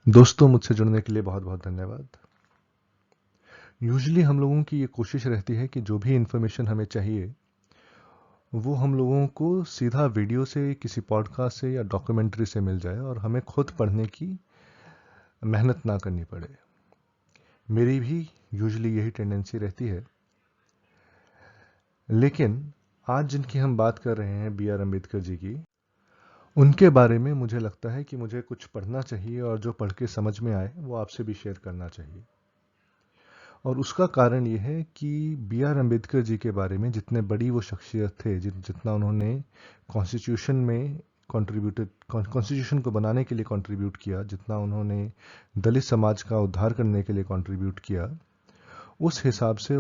दोस्तों, मुझसे जुड़ने के लिए बहुत बहुत धन्यवाद। यूजुअली हम लोगों की ये कोशिश रहती है कि जो भी इन्फॉर्मेशन हमें चाहिए वो हम लोगों को सीधा वीडियो से, किसी पॉडकास्ट से या डॉक्यूमेंट्री से मिल जाए और हमें खुद पढ़ने की मेहनत ना करनी पड़े। मेरी भी यूजुअली यही टेंडेंसी रहती है। लेकिन आज जिनकी हम बात कर रहे हैं, बी आर अम्बेडकर जी की, उनके बारे में मुझे लगता है कि मुझे कुछ पढ़ना चाहिए और जो पढ़ के समझ में आए वो आपसे भी शेयर करना चाहिए। और उसका कारण ये है कि बी आर अम्बेडकर जी के बारे में जितने बड़ी वो शख्सियत थे, जितना उन्होंने कॉन्स्टिट्यूशन में कंट्रीब्यूटेड, कॉन्स्टिट्यूशन को बनाने के लिए कंट्रीब्यूट किया, जितना उन्होंने दलित समाज का उद्धार करने के लिए कंट्रीब्यूट किया, उस हिसाब से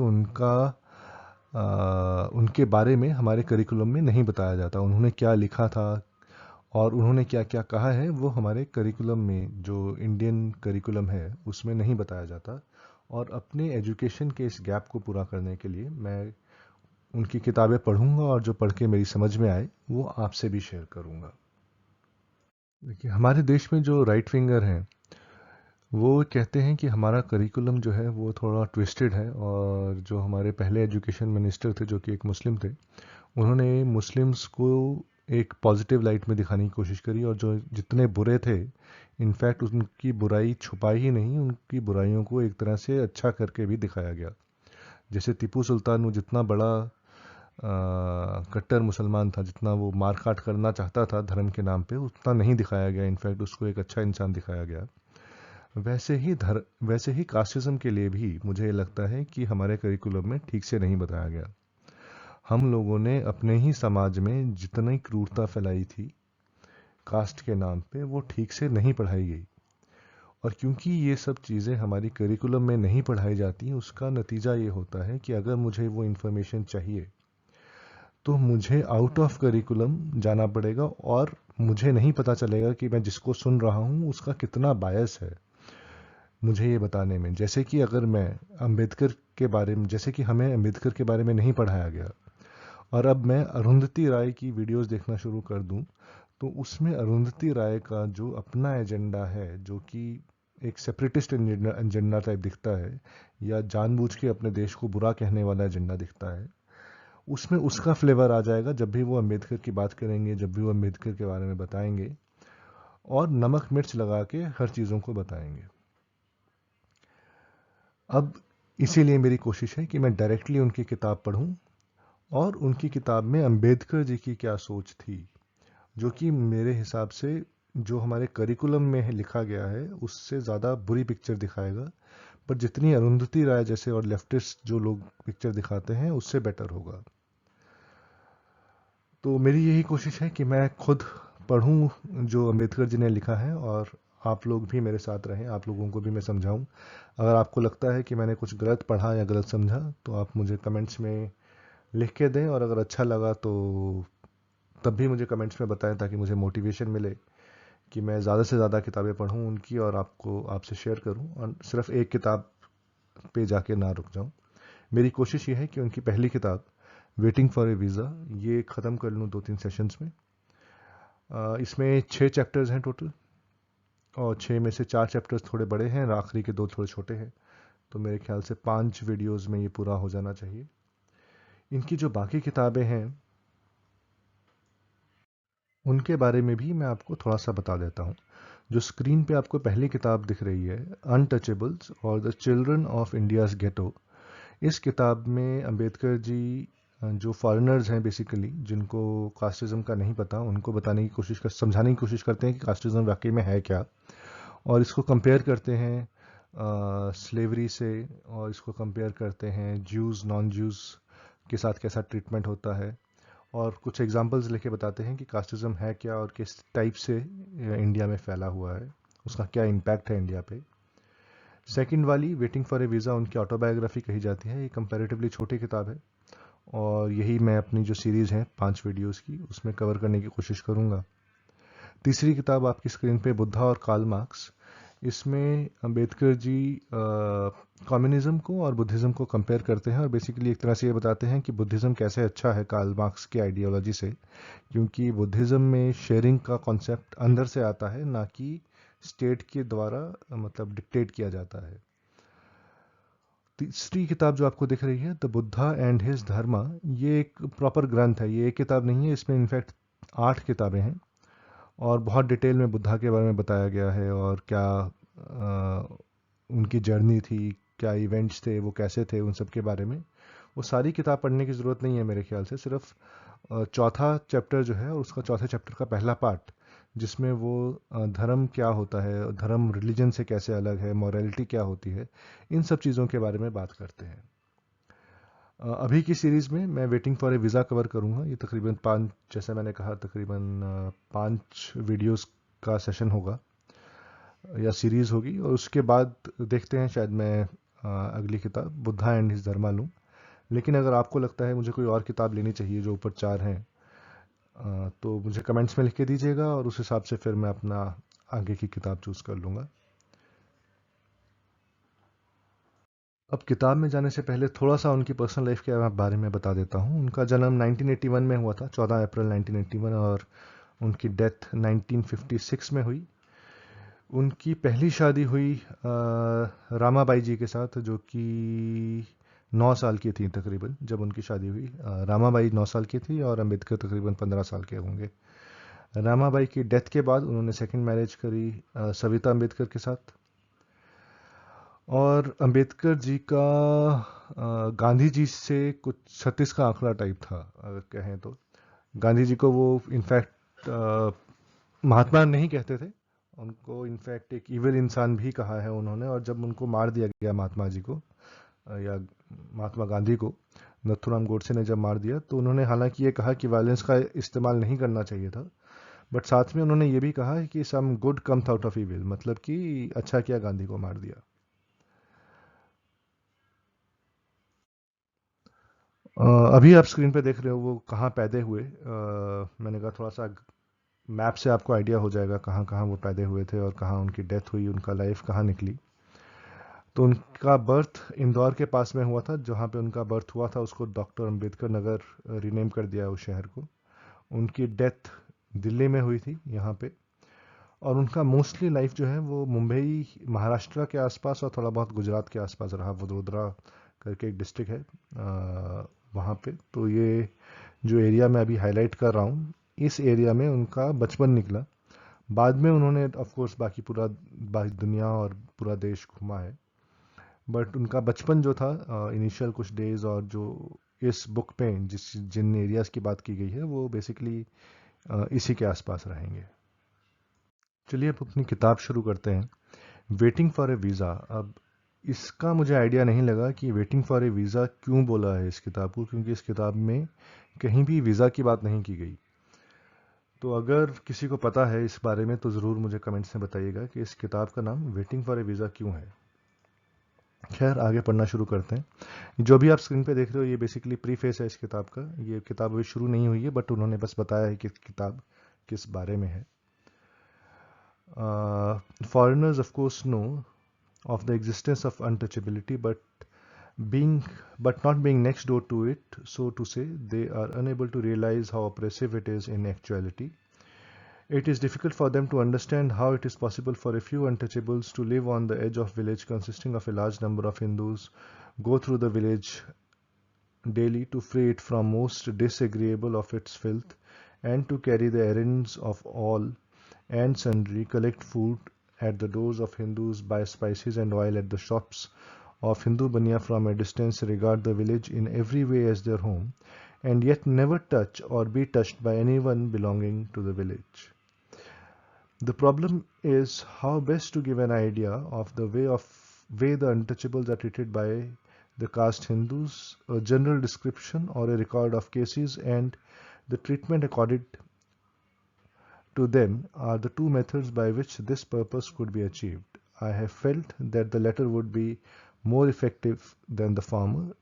उनके बारे में हमारे करिकुलम में नहीं बताया जाता। उन्होंने क्या लिखा था और उन्होंने क्या क्या कहा है वो हमारे करिकुलम में, जो इंडियन करिकुलम है, उसमें नहीं बताया जाता। और अपने एजुकेशन के इस गैप को पूरा करने के लिए मैं उनकी किताबें पढ़ूंगा और जो पढ़ के मेरी समझ में आए वो आपसे भी शेयर करूंगा। देखिए, हमारे देश में जो राइट विंगर हैं वो कहते हैं कि हमारा करिकुलम जो है वो थोड़ा ट्विस्टेड है, और जो हमारे पहले एजुकेशन मिनिस्टर थे जो कि एक मुस्लिम थे, उन्होंने मुस्लिम्स को एक पॉजिटिव लाइट में दिखाने की कोशिश करी, और जो जितने बुरे थे, इनफैक्ट उनकी बुराई छुपाई ही नहीं, उनकी बुराइयों को एक तरह से अच्छा करके भी दिखाया गया। जैसे टीपू सुल्तान, वो जितना बड़ा कट्टर मुसलमान था, जितना वो मार काट करना चाहता था धर्म के नाम पे, उतना नहीं दिखाया गया। इनफैक्ट उसको एक अच्छा इंसान दिखाया गया। वैसे ही कास्टिज्म के लिए भी मुझे लगता है कि हमारे करिकुलम में ठीक से नहीं बताया गया। हम लोगों ने अपने ही समाज में जितनी क्रूरता फैलाई थी कास्ट के नाम पे, वो ठीक से नहीं पढ़ाई गई। और क्योंकि ये सब चीज़ें हमारी करिकुलम में नहीं पढ़ाई जाती, उसका नतीजा ये होता है कि अगर मुझे वो इन्फॉर्मेशन चाहिए तो मुझे आउट ऑफ करिकुलम जाना पड़ेगा, और मुझे नहीं पता चलेगा कि मैं जिसको सुन रहा हूँ उसका कितना बायस है मुझे ये बताने में। जैसे कि अगर मैं अंबेडकर के बारे में, जैसे कि हमें अंबेडकर के बारे में नहीं पढ़ाया गया, और अब मैं अरुंधति राय की वीडियोस देखना शुरू कर दूं, तो उसमें अरुंधति राय का जो अपना एजेंडा है, जो कि एक सेपरेटिस्ट एजेंडा टाइप दिखता है, या जानबूझ के अपने देश को बुरा कहने वाला एजेंडा दिखता है, उसमें उसका फ्लेवर आ जाएगा जब भी वो अम्बेडकर की बात करेंगे, जब भी वो अम्बेडकर के बारे में बताएंगे, और नमक मिर्च लगा के हर चीज़ों को बताएंगे। अब इसीलिए मेरी कोशिश है कि मैं डायरेक्टली उनकी किताब पढूं, और उनकी किताब में अम्बेडकर जी की क्या सोच थी, जो कि मेरे हिसाब से जो हमारे करिकुलम में लिखा गया है उससे ज़्यादा बुरी पिक्चर दिखाएगा। पर जितनी अरुंधति राय जैसे और लेफ्टिस्ट जो लोग पिक्चर दिखाते हैं उससे बेटर होगा। तो मेरी यही कोशिश है कि मैं खुद पढूं जो अम्बेडकर जी ने लिखा है, और आप लोग भी मेरे साथ रहें, आप लोगों को भी मैं समझाऊं। अगर आपको लगता है कि मैंने कुछ गलत पढ़ा या गलत समझा तो आप मुझे कमेंट्स में लिख के दें, और अगर अच्छा लगा तो तब भी मुझे कमेंट्स में बताएं, ताकि मुझे मोटिवेशन मिले कि मैं ज़्यादा से ज़्यादा किताबें पढूं उनकी और आपको आपसे शेयर करूं, और सिर्फ एक किताब पे जाके ना रुक जाऊं। मेरी कोशिश ये है कि उनकी पहली किताब वेटिंग फॉर ए वीज़ा, ये ख़त्म कर लूँ 2-3 सेशंस में। इसमें 6 चैप्टर्स हैं टोटल, और 6 में से 4 चैप्टर्स थोड़े बड़े हैं और आखिरी के 2 थोड़े छोटे हैं। तो मेरे ख्याल से 5 वीडियोस में ये पूरा हो जाना चाहिए। इनकी जो बाकी किताबें हैं उनके बारे में भी मैं आपको थोड़ा सा बता देता हूँ। जो स्क्रीन पे आपको पहली किताब दिख रही है, अनटचेबल्स और द चिल्ड्रन ऑफ इंडियाज़ गेटो, इस किताब में अंबेडकर जी जो फॉरेनर्स हैं बेसिकली, जिनको कास्टिज्म का नहीं पता, उनको बताने की कोशिश कर समझाने की कोशिश करते हैं कि कास्टिज्म वाकई में है क्या, और इसको कंपेयर करते हैं स्लेवरी से, और इसको कंपेयर करते हैं ज्यूज़ नॉन ज्यूज़ के साथ कैसा ट्रीटमेंट होता है, और कुछ एग्जांपल्स लेके बताते हैं कि कास्टिज्म है क्या और किस टाइप से इंडिया में फैला हुआ है, उसका क्या इम्पैक्ट है इंडिया पे। सेकंड वाली वेटिंग फॉर ए वीज़ा उनकी ऑटोबायोग्राफी कही जाती है। ये कंपैरेटिवली छोटी किताब है, और यही मैं अपनी जो सीरीज़ है 5 वीडियोस की, उसमें कवर करने की कोशिश करूँगा। तीसरी किताब आपकी स्क्रीन पे बुद्धा और कार्ल मार्क्स। इसमें अंबेडकर जी कम्युनिज्म को और बुद्धिज़्म को कंपेयर करते हैं, और बेसिकली एक तरह से ये बताते हैं कि बुद्धिज़्म कैसे अच्छा है कार्ल मार्क्स की आइडियोलॉजी से, क्योंकि बुद्धिज़्म में शेयरिंग का कॉन्सेप्ट अंदर से आता है, ना कि स्टेट के द्वारा मतलब डिक्टेट किया जाता है। तीसरी किताब जो आपको दिख रही है, द बुद्धा एंड हिज धर्मा, ये एक प्रॉपर ग्रंथ है, ये एक किताब नहीं है, इसमें इनफैक्ट 8 किताबें हैं और बहुत डिटेल में बुद्धा के बारे में बताया गया है और क्या उनकी जर्नी थी, क्या इवेंट्स थे, वो कैसे थे, उन सब के बारे में। वो सारी किताब पढ़ने की ज़रूरत नहीं है मेरे ख्याल से, सिर्फ चौथा चैप्टर जो है और उसका चौथे चैप्टर का पहला पार्ट, जिसमें वो धर्म क्या होता है, धर्म रिलीजन से कैसे अलग है, मॉरलिटी क्या होती है, इन सब चीज़ों के बारे में बात करते हैं। अभी की सीरीज़ में मैं waiting for a visa cover करूँगा। ये तकरीबन 5, जैसे मैंने कहा, तकरीबन 5 वीडियोस का सेशन होगा या सीरीज़ होगी, और उसके बाद देखते हैं शायद मैं अगली किताब बुद्धा एंड हिज धर्मा लूँ। लेकिन अगर आपको लगता है मुझे कोई और किताब लेनी चाहिए जो ऊपर 4 हैं, तो मुझे कमेंट्स में लिख के दीजिएगा और उस हिसाब से फिर मैं अपना आगे की किताब चूज़ कर लूँगा। अब किताब में जाने से पहले थोड़ा सा उनकी पर्सनल लाइफ के बारे में बता देता हूँ। उनका जन्म 1981 में हुआ था, 14 अप्रैल 1981, और उनकी डेथ 1956 में हुई। उनकी पहली शादी हुई रामाबाई जी के साथ, जो कि 9 साल की थी तकरीबन जब उनकी शादी हुई। रामाबाई 9 साल की थी और अंबेडकर तकरीबन 15 साल के होंगे। रामाबाई की डेथ के बाद उन्होंने सेकंड मैरिज करी सविता अंबेडकर के साथ। और अंबेडकर जी का गांधी जी से कुछ 36 का आंकड़ा टाइप था अगर कहें तो। गांधी जी को वो इनफैक्ट महात्मा नहीं कहते थे, उनको इनफैक्ट एक इविल इंसान भी कहा है उन्होंने। और जब उनको मार दिया गया महात्मा जी को, या महात्मा गांधी को नथुराम गोडसे ने जब मार दिया, तो उन्होंने हालांकि ये कहा कि वायलेंस का इस्तेमाल नहीं करना चाहिए था, बट साथ में उन्होंने ये भी कहा कि some good comes out of evil, मतलब कि अच्छा किया गांधी को मार दिया। अभी आप स्क्रीन पे देख रहे हो वो कहाँ पैदा हुए। मैंने कहा थोड़ा सा मैप से आपको आइडिया हो जाएगा कहाँ कहाँ वो पैदा हुए थे और कहाँ उनकी डेथ हुई, उनका लाइफ कहाँ निकली। तो उनका बर्थ इंदौर के पास में हुआ था, जहाँ पे उनका बर्थ हुआ था उसको डॉक्टर अंबेडकर नगर रीनेम कर दिया उस शहर को। उनकी डेथ दिल्ली में हुई थी यहाँ पे। और उनका मोस्टली लाइफ जो है वो मुंबई महाराष्ट्र के आसपास और थोड़ा बहुत गुजरात के आसपास रहा। वडोदरा करके एक डिस्ट्रिक्ट है वहाँ पे। तो ये जो एरिया मैं अभी हाईलाइट कर रहा हूँ, इस एरिया में उनका बचपन निकला। बाद में उन्होंने ऑफ कोर्स बाकी दुनिया और पूरा देश घूमा है, बट उनका बचपन जो था, इनिशियल कुछ डेज, और जो इस बुक पे जिन एरियाज की बात की गई है वो बेसिकली इसी के आसपास रहेंगे। चलिए अब अपनी किताब शुरू करते हैं, वेटिंग फॉर ए वीज़ा। अब इसका मुझे आइडिया नहीं लगा कि वेटिंग फॉर ए वीज़ा क्यों बोला है इस किताब को, क्योंकि इस किताब में कहीं भी वीज़ा की बात नहीं की गई। तो अगर किसी को पता है इस बारे में तो ज़रूर मुझे कमेंट्स में बताइएगा कि इस किताब का नाम वेटिंग फॉर ए वीज़ा क्यों है। खैर आगे पढ़ना शुरू करते हैं। जो भी आप स्क्रीन पे देख रहे हो ये बेसिकली प्रीफेस है इस किताब का। ये किताब अभी शुरू नहीं हुई है, बट उन्होंने बस बताया है कि किताब किस बारे में है। Foreigners of course know of the existence of untouchability, being but not being next door to it, so to say, they are unable to realize how oppressive it is in actuality. It is difficult for them to understand how it is possible for a few untouchables to live on the edge of village consisting of a large number of Hindus, go through the village daily to free it from most disagreeable of its filth, and to carry the errands of all and sundry, collect food at the doors of Hindus, buy spices and oil at the shops of Hindu Baniya from a distance, regard the village in every way as their home, and yet never touch or be touched by anyone belonging to the village. The problem is how best to give an idea of the way the untouchables are treated by the caste Hindus, a general description or a record of cases, and the treatment accorded to them are the two methods by which this purpose could be achieved. I have felt that the latter would be more effective than the former.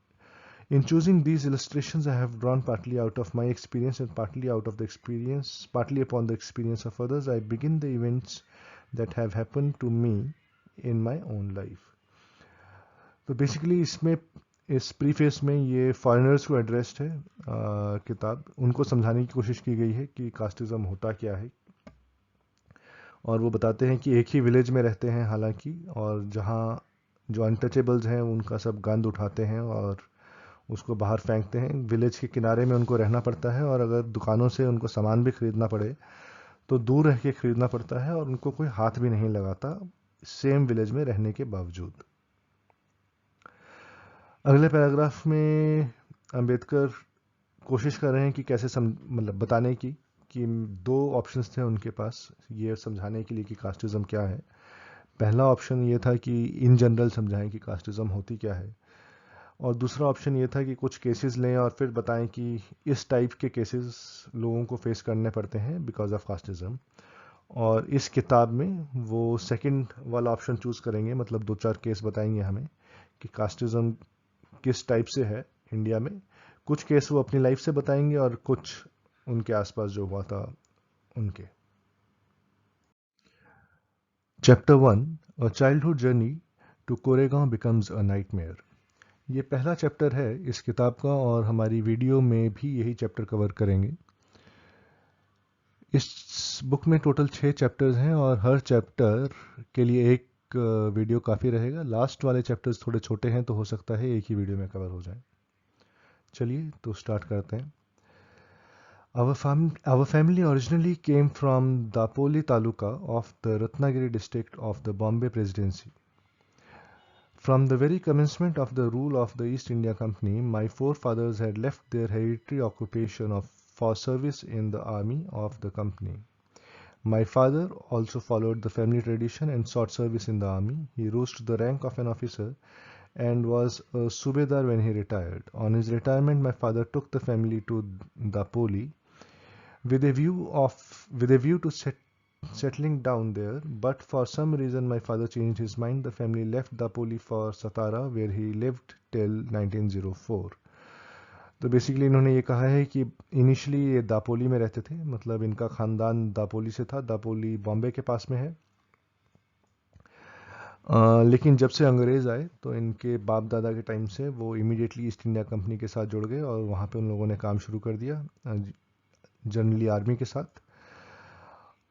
In choosing these illustrations, I have drawn partly out of my experience and partly upon the experience of others. I begin the events that have happened to me in my own life. तो basically इसमें इस preface में ये foreigners को addressed है किताब। उनको समझाने की कोशिश की गई है कि कास्टिज्म होता क्या है, और वो बताते हैं कि एक ही विलेज में रहते हैं हालांकि, और जहाँ जो अनटचेबल्स हैं उनका सब गंद उठाते हैं और उसको बाहर फेंकते हैं। विलेज के किनारे में उनको रहना पड़ता है, और अगर दुकानों से उनको सामान भी खरीदना पड़े तो दूर रह के खरीदना पड़ता है, और उनको कोई हाथ भी नहीं लगाता सेम विलेज में रहने के बावजूद। अगले पैराग्राफ में अंबेडकर कोशिश कर रहे हैं कि कैसे मतलब बताने की कि दो ऑप्शंस थे उनके पास ये समझाने के लिए कि कास्टिज्म क्या है। पहला ऑप्शन ये था कि इन जनरल समझाएं कि कास्टिज्म होती क्या है, और दूसरा ऑप्शन ये था कि कुछ केसेस लें और फिर बताएं कि इस टाइप के केसेस लोगों को फेस करने पड़ते हैं बिकॉज ऑफ कास्टिज्म। और इस किताब में वो सेकंड वाला ऑप्शन चूज करेंगे, मतलब दो चार केस बताएंगे हमें कि कास्टिज्म किस टाइप से है इंडिया में। कुछ केस वो अपनी लाइफ से बताएंगे और कुछ उनके आसपास जो हुआ था उनके। Chapter 1, a childhood journey to Koregaon becomes a nightmare. ये पहला चैप्टर है इस किताब का, और हमारी वीडियो में भी यही चैप्टर कवर करेंगे। इस बुक में टोटल 6 चैप्टर्स हैं और हर चैप्टर के लिए एक वीडियो काफ़ी रहेगा। लास्ट वाले चैप्टर्स थोड़े छोटे हैं तो हो सकता है एक ही वीडियो में कवर हो जाए। चलिए तो स्टार्ट करते हैं। Our family originally came from Dapoli Taluka of the Ratnagiri district of the Bombay Presidency. From the very commencement of the rule of the East India Company, my forefathers had left their hereditary occupation for service in the army of the company. My father also followed the family tradition and sought service in the army. He rose to the rank of an officer and was a subedar when he retired. On his retirement, my father took the family to Dapoli with a view to settling down there, but for some reason my father changed his mind. The family left Dapoli for Satara, where he lived till 1904. तो basically इन्होंने ये कहा है कि initially ये दापोली में रहते थे, मतलब इनका खानदान दापोली से था। दापोली बॉम्बे के पास में है। लेकिन जब से अंग्रेज़ आए तो इनके बाप दादा के टाइम से वो इमीडिएटली ईस्ट इंडिया कंपनी के साथ जुड़ गए, और वहाँ पे उन लोगों ने काम शुरू कर दिया जनरली आर्मी के साथ।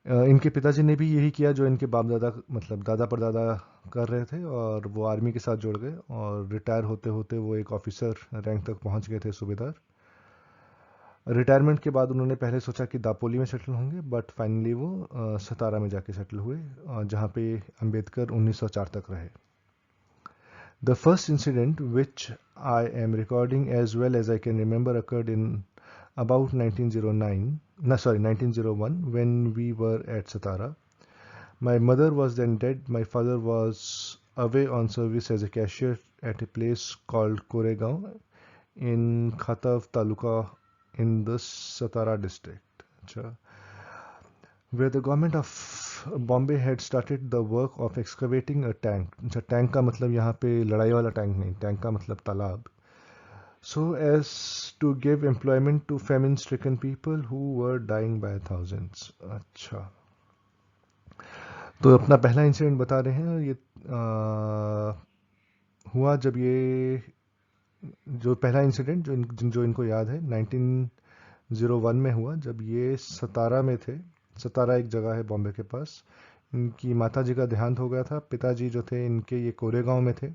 इनके पिताजी ने भी यही किया जो इनके बाप दादा मतलब दादा परदादा कर रहे थे, और वो आर्मी के साथ जुड़ गए, और रिटायर होते होते वो एक ऑफिसर रैंक तक पहुंच गए थे, सूबेदार। रिटायरमेंट के बाद उन्होंने पहले सोचा कि दापोली में सेटल होंगे, बट फाइनली वो सतारा में जाके सेटल हुए, जहाँ पे अंबेडकर 1904 तक रहे। The first incident, which I am recording as well as I can remember, occurred in about 1901, when we were at Satara. My mother was then dead. My father was away on service as a cashier at a place called Koregaon in Khatav Taluka in the Satara district, where the government of Bombay had started the work of excavating a tank. अच्छा, tank का मतलब यहाँ पे लड़ाई वाला tank नहीं, tank का मतलब तालाब। So as to give employment to famine stricken people who were dying by thousands. अच्छा, तो अपना पहला इंसिडेंट बता रहे हैं। ये हुआ जब ये जो पहला इंसिडेंट जो इनको याद है 1901 में हुआ, जब ये सतारा में थे। सतारा एक जगह है बॉम्बे के पास। इनकी माता जी का देहांत हो गया था। पिताजी जो थे इनके ये कोरेगांव में थे,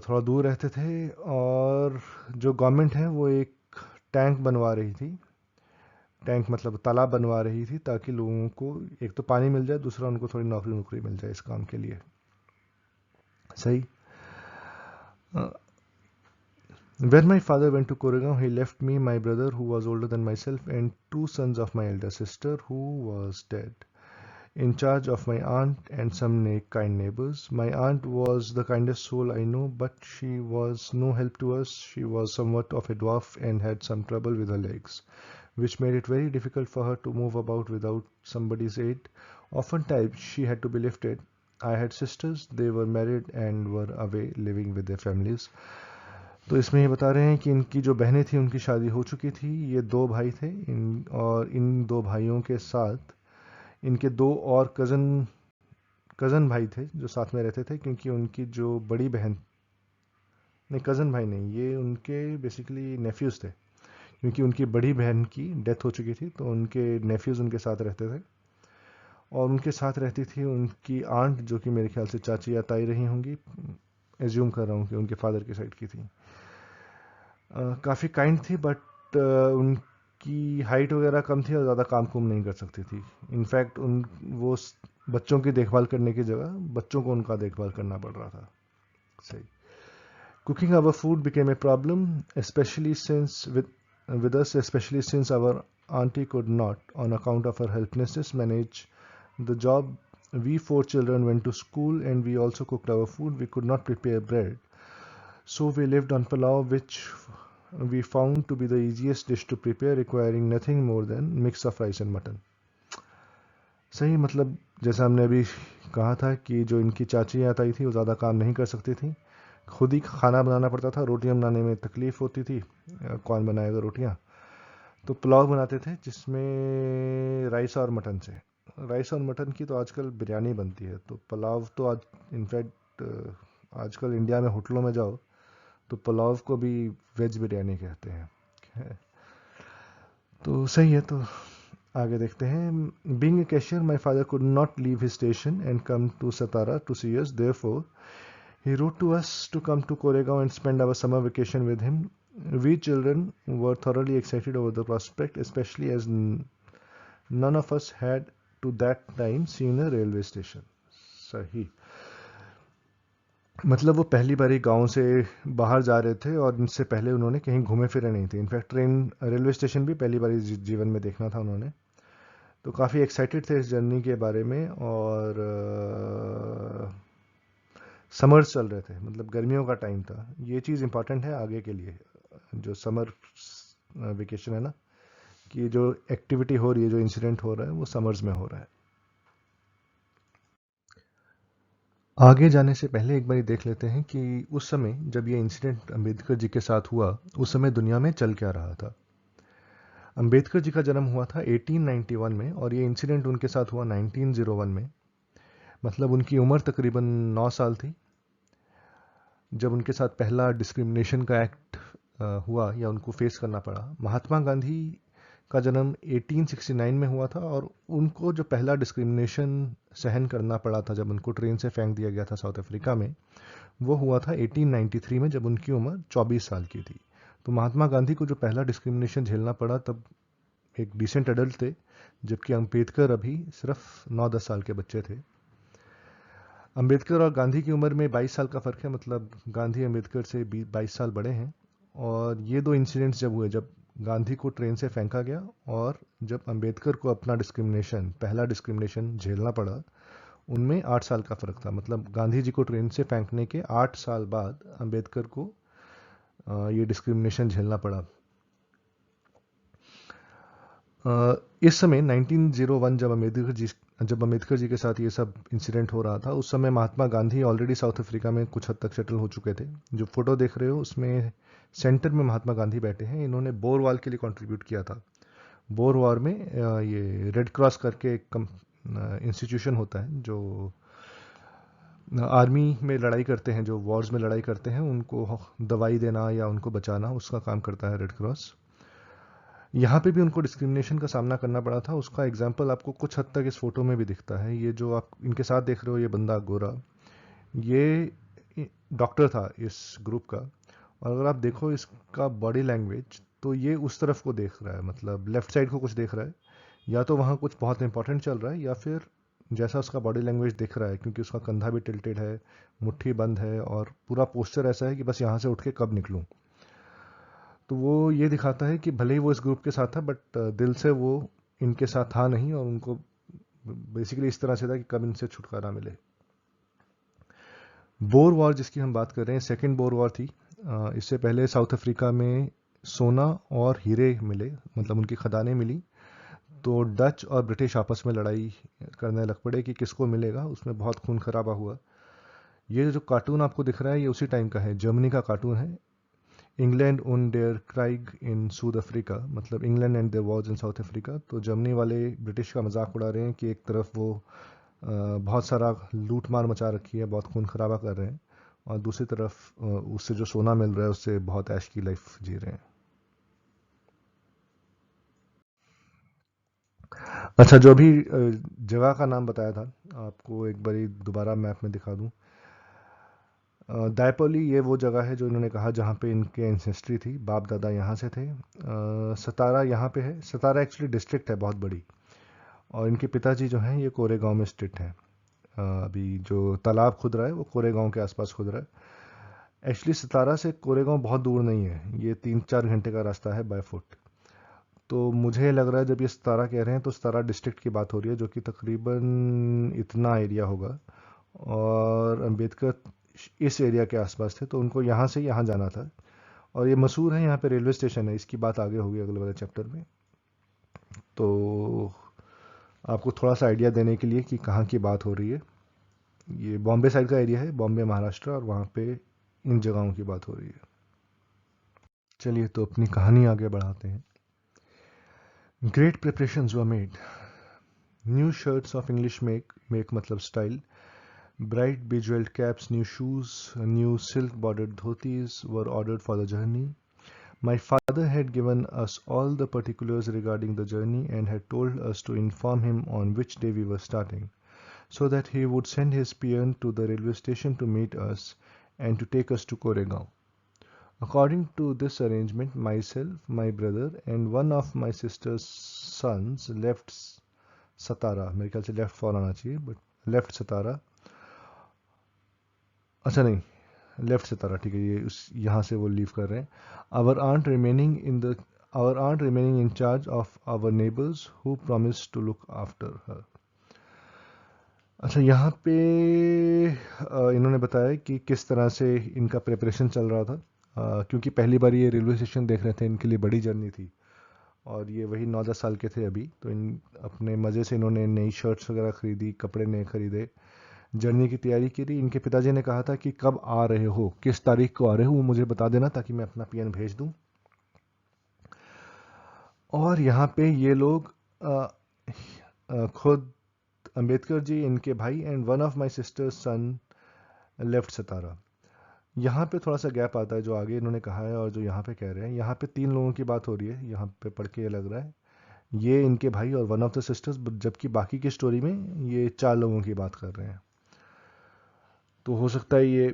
थोड़ा दूर रहते थे, और जो गवर्नमेंट है वो एक टैंक बनवा रही थी। टैंक मतलब तालाब बनवा रही थी ताकि लोगों को एक तो पानी मिल जाए, दूसरा उनको थोड़ी नौकरी मिल जाए इस काम के लिए। सही। When my father went to Koregaon, he left me, my brother, who was older than myself, and two sons of my elder sister, who was dead, in charge of my aunt and some kind neighbors. My aunt was the kindest soul I know, but she was no help to us. She was somewhat of a dwarf and had some trouble with her legs, which made it very difficult for her to move about without somebody's aid. Oftentimes she had to be lifted. I had sisters, they were married and were away living with their families. तो इसमें ये बता रहे हैं कि इनकी जो बहनें थी उनकी शादी हो चुकी थी। ये दो भाई थे, और इन दो भाइयों के साथ इनके दो और कज़न भाई थे जो साथ में रहते थे, क्योंकि उनकी जो बड़ी बहन, नहीं कज़न भाई नहीं, ये उनके बेसिकली नेफ्यूज़ थे, क्योंकि उनकी बड़ी बहन की डेथ हो चुकी थी तो उनके नेफ्यूज़ उनके साथ रहते थे। और उनके साथ रहती थी उनकी आंट, जो कि मेरे ख्याल से चाची या ताई रही होंगी, एज्यूम कर रहा हूँ कि उनके फादर की साइड की थी। काफ़ी काइंड थी, बट उनकी हाइट वगैरह कम थी और ज़्यादा काम कुम नहीं कर सकती थी। इनफैक्ट वो बच्चों की देखभाल करने की जगह बच्चों को उनका देखभाल करना पड़ रहा था। सही। Cooking our food became a problem, especially with us, especially since our auntie could not, on account of her helplessness, manage the job. We four children went to school and we also cooked our food. We could not prepare bread. So we lived on pulao, which we found to be the easiest dish to prepare, requiring nothing more than mix of rice and mutton. सही, मतलब जैसा हमने अभी कहा था कि जो इनकी चाची या ताई थी वो ज़्यादा काम नहीं कर सकती थी, खुद ही खाना बनाना पड़ता था। रोटियां बनाने में तकलीफ़ होती थी, कौन बनाएगा रोटियां, तो पुलाव बनाते थे जिसमें राइस और मटन से। राइस और मटन की तो आजकल बिरयानी बनती है, तो पुलाव तो आज इनफैक्ट आजकल इंडिया में होटलों में जाओ तो पुलाव को भी वेज बिरयानी कहते हैं। तो सही है, तो आगे देखते हैं। Being a cashier, my father could not leave his station and come to Satara to see us, therefore he wrote to us to come to Koregaon and spend our summer vacation with him. We children were thoroughly excited over the prospect, especially as none of us had to that time seen a railway station. सही, मतलब वो पहली बारी गांव से बाहर जा रहे थे और इनसे पहले उन्होंने कहीं घूमे फिरे नहीं थे। इनफैक्ट रेलवे स्टेशन भी पहली बारी जीवन में देखना था उन्होंने। तो काफ़ी एक्साइटेड थे इस जर्नी के बारे में। और समर्स चल रहे थे, मतलब गर्मियों का टाइम था। ये चीज़ इंपॉर्टेंट है आगे के लिए, जो समर वेकेशन है ना, कि जो एक्टिविटी हो रही है, जो इंसिडेंट हो रहा है, वो समर्स में हो रहा है। आगे जाने से पहले एक बार देख लेते हैं कि उस समय जब ये इंसिडेंट अंबेडकर जी के साथ हुआ, उस समय दुनिया में चल क्या रहा था। अंबेडकर जी का जन्म हुआ था 1891 में और ये इंसिडेंट उनके साथ हुआ 1901 में। मतलब उनकी उम्र तकरीबन 9 साल थी जब उनके साथ पहला डिस्क्रिमिनेशन का एक्ट हुआ या उनको फेस करना पड़ा। महात्मा गांधी का जन्म 1869 में हुआ था और उनको जो पहला डिस्क्रिमिनेशन सहन करना पड़ा था जब उनको ट्रेन से फेंक दिया गया था साउथ अफ्रीका में, वो हुआ था 1893 में जब उनकी उम्र 24 साल की थी। तो महात्मा गांधी को जो पहला डिस्क्रिमिनेशन झेलना पड़ा तब एक डिसेंट एडल्ट थे, जबकि अंबेडकर अभी सिर्फ 9-10 साल के बच्चे थे। अंबेडकर और गांधी की उम्र में 22 साल का फ़र्क है, मतलब गांधी अंबेडकर से 22 साल बड़े हैं। और ये दो इंसिडेंट्स जब हुए, जब गांधी को ट्रेन से फेंका गया और जब अंबेडकर को अपना पहला डिस्क्रिमिनेशन झेलना पड़ा, उनमें 8 साल का फ़र्क था। मतलब गांधी जी को ट्रेन से फेंकने के 8 साल बाद अंबेडकर को ये डिस्क्रिमिनेशन झेलना पड़ा। इस समय 1901 जब अम्बेडकर जी के साथ ये सब इंसिडेंट हो रहा था, उस समय Mahatma Gandhi already south Africa में कुछ हद तक सेटल हो चुके थे। जो फोटो देख रहे हो उसमें सेंटर में महात्मा गांधी बैठे हैं। इन्होंने बोर वॉर के लिए कंट्रीब्यूट किया था। बोर वॉर में ये रेड क्रॉस करके एक इंस्टीट्यूशन होता है जो आर्मी में लड़ाई करते हैं, जो वॉर्स में लड़ाई करते हैं, उनको दवाई देना या उनको बचाना, उसका काम करता है रेड क्रॉस। यहाँ पे भी उनको डिस्क्रिमिनेशन का सामना करना पड़ा था। उसका एग्जाम्पल आपको कुछ हद तक इस फोटो में भी दिखता है। ये जो आप इनके साथ देख रहे हो, ये बंदा गोरा, ये डॉक्टर था इस ग्रुप का। और अगर आप देखो इसका बॉडी लैंग्वेज, तो ये उस तरफ को देख रहा है, मतलब लेफ्ट साइड को कुछ देख रहा है। या तो वहाँ कुछ बहुत इंपॉर्टेंट चल रहा है, या फिर जैसा उसका बॉडी लैंग्वेज दिख रहा है, क्योंकि उसका कंधा भी टिल्टेड है, मुट्ठी बंद है और पूरा पोस्चर ऐसा है कि बस यहाँ से उठ के कब निकलूँ। तो वो ये दिखाता है कि भले ही वो इस ग्रुप के साथ था, बट दिल से वो इनके साथ था नहीं, और उनको बेसिकली इस तरह से था कि कब इनसे छुटकारा मिले। बोर वॉर जिसकी हम बात कर रहे हैं, सेकेंड बोर वॉर थी। इससे पहले साउथ अफ्रीका में सोना और हीरे मिले, मतलब उनकी खदानें मिली। तो डच और ब्रिटिश आपस में लड़ाई करने लग पड़े कि किसको मिलेगा। उसमें बहुत खून खराबा हुआ। ये जो कार्टून आपको दिख रहा है, ये उसी टाइम का है, जर्मनी का कार्टून है। England and their crag in South Africa, मतलब England and their wars in South Africa. तो जर्मनी वाले ब्रिटिश का मजाक उड़ा रहे हैं कि एक तरफ वो बहुत सारा लूट मार मचा रखी है, बहुत खून खराबा कर रहे हैं, और दूसरी तरफ उससे जो सोना मिल रहा है उससे बहुत ऐश की लाइफ जी रहे हैं। अच्छा, जो भी जगह का नाम बताया था, आपको एक बारी दोबारा मैप में दिखा दूं। दायपोली ये वो जगह है जो इन्होंने कहा जहाँ पे इनके एंसेस्ट्री थी, बाप दादा यहाँ से थे। सतारा यहाँ पे है। सतारा एक्चुअली डिस्ट्रिक्ट है बहुत बड़ी, और इनके पिताजी जो हैं ये कोरेगांव में स्थित हैं। अभी जो तालाब खुद रहा है वो कोरेगांव के आसपास खुद रहा है। एक्चुअली सतारा से कोरेगांव बहुत दूर नहीं है, ये 3-4 घंटे का रास्ता है बाय फुट। तो मुझे लग रहा है जब ये सतारा कह रहे हैं तो सतारा डिस्ट्रिक्ट की बात हो रही है, जो कि तकरीबन इतना एरिया होगा। और अंबेडकर इस एरिया के आसपास थे, तो उनको यहाँ से यहाँ जाना था। और ये मसूर है, यहाँ पे रेलवे स्टेशन है, इसकी बात आगे होगी अगले वाले चैप्टर में। तो आपको थोड़ा सा आइडिया देने के लिए कि कहाँ की बात हो रही है, ये बॉम्बे साइड का एरिया है, बॉम्बे महाराष्ट्र, और वहाँ पे इन जगहों की बात हो रही है। चलिए तो अपनी कहानी आगे बढ़ाते हैं। Great preparations were made. New shirts of English make मतलब style, bright bejeweled caps, new shoes, new silk bordered dhotis were ordered for the journey. My father had given us all the particulars regarding the journey and had told us to inform him on which day we were starting, so that he would send his peon to the railway station to meet us and to take us to Koregaon. According to this arrangement, myself, my brother, and one of my sister's sons left Satara. मेरे ख्याल से left for आना चाहिए, but left Satara. अच्छा नहीं, left सितारा, ठीक है, ये उस यहाँ से वो लीव कर रहे हैं। Our aunt remaining in the our aunt remaining in charge of our neighbours who promise to look after her. अच्छा, यहाँ पे इन्होंने बताया कि किस तरह से इनका प्रिपरेशन चल रहा था। क्योंकि पहली बार ये रेलवे स्टेशन देख रहे थे, इनके लिए बड़ी जर्नी थी, और ये वही 9-10 साल के थे अभी, तो इन अपने मज़े से इन्होंने नई शर्ट्स वगैरह खरीदी, कपड़े नए खरीदे, जर्नी की तैयारी की थी। इनके पिताजी ने कहा था कि कब आ रहे हो, किस तारीख को आ रहे हो, वो मुझे बता देना ताकि मैं अपना पीएन भेज दूं। और यहाँ पे ये लोग खुद अंबेडकर जी, इनके भाई, and one of my sisters son left Satara. यहाँ पे थोड़ा सा गैप आता है, जो आगे इन्होंने कहा है और जो यहाँ पे कह रहे हैं। यहाँ पे 3 लोगों की बात हो रही है, यहाँ पे पढ़ के ये लग रहा है ये इनके भाई और वन ऑफ द सिस्टर्स, जबकि बाकी की स्टोरी में ये 4 लोगों की बात कर रहे हैं। तो हो सकता है ये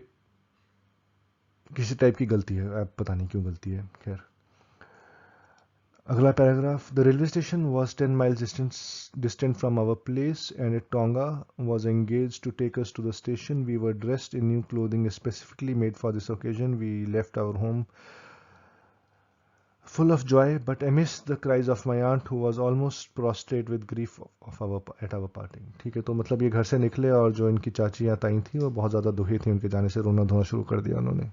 किसी टाइप की गलती है, अब पता नहीं क्यों गलती है, खैर। अगला paragraph. The railway station was 10 miles distant from our place, and a Tonga was engaged to take us to the station. We were dressed in new clothing specifically made for this occasion. We left our home full of joy, but amidst the cries of my aunt, who was almost prostrate with grief at our parting. ठीक है, तो मतलब ये घर से निकले और जो इनकी चाची या ताई थी वो बहुत ज़्यादा दुखी थी उनके जाने से, रोना धोना शुरू कर दिया उन्होंने।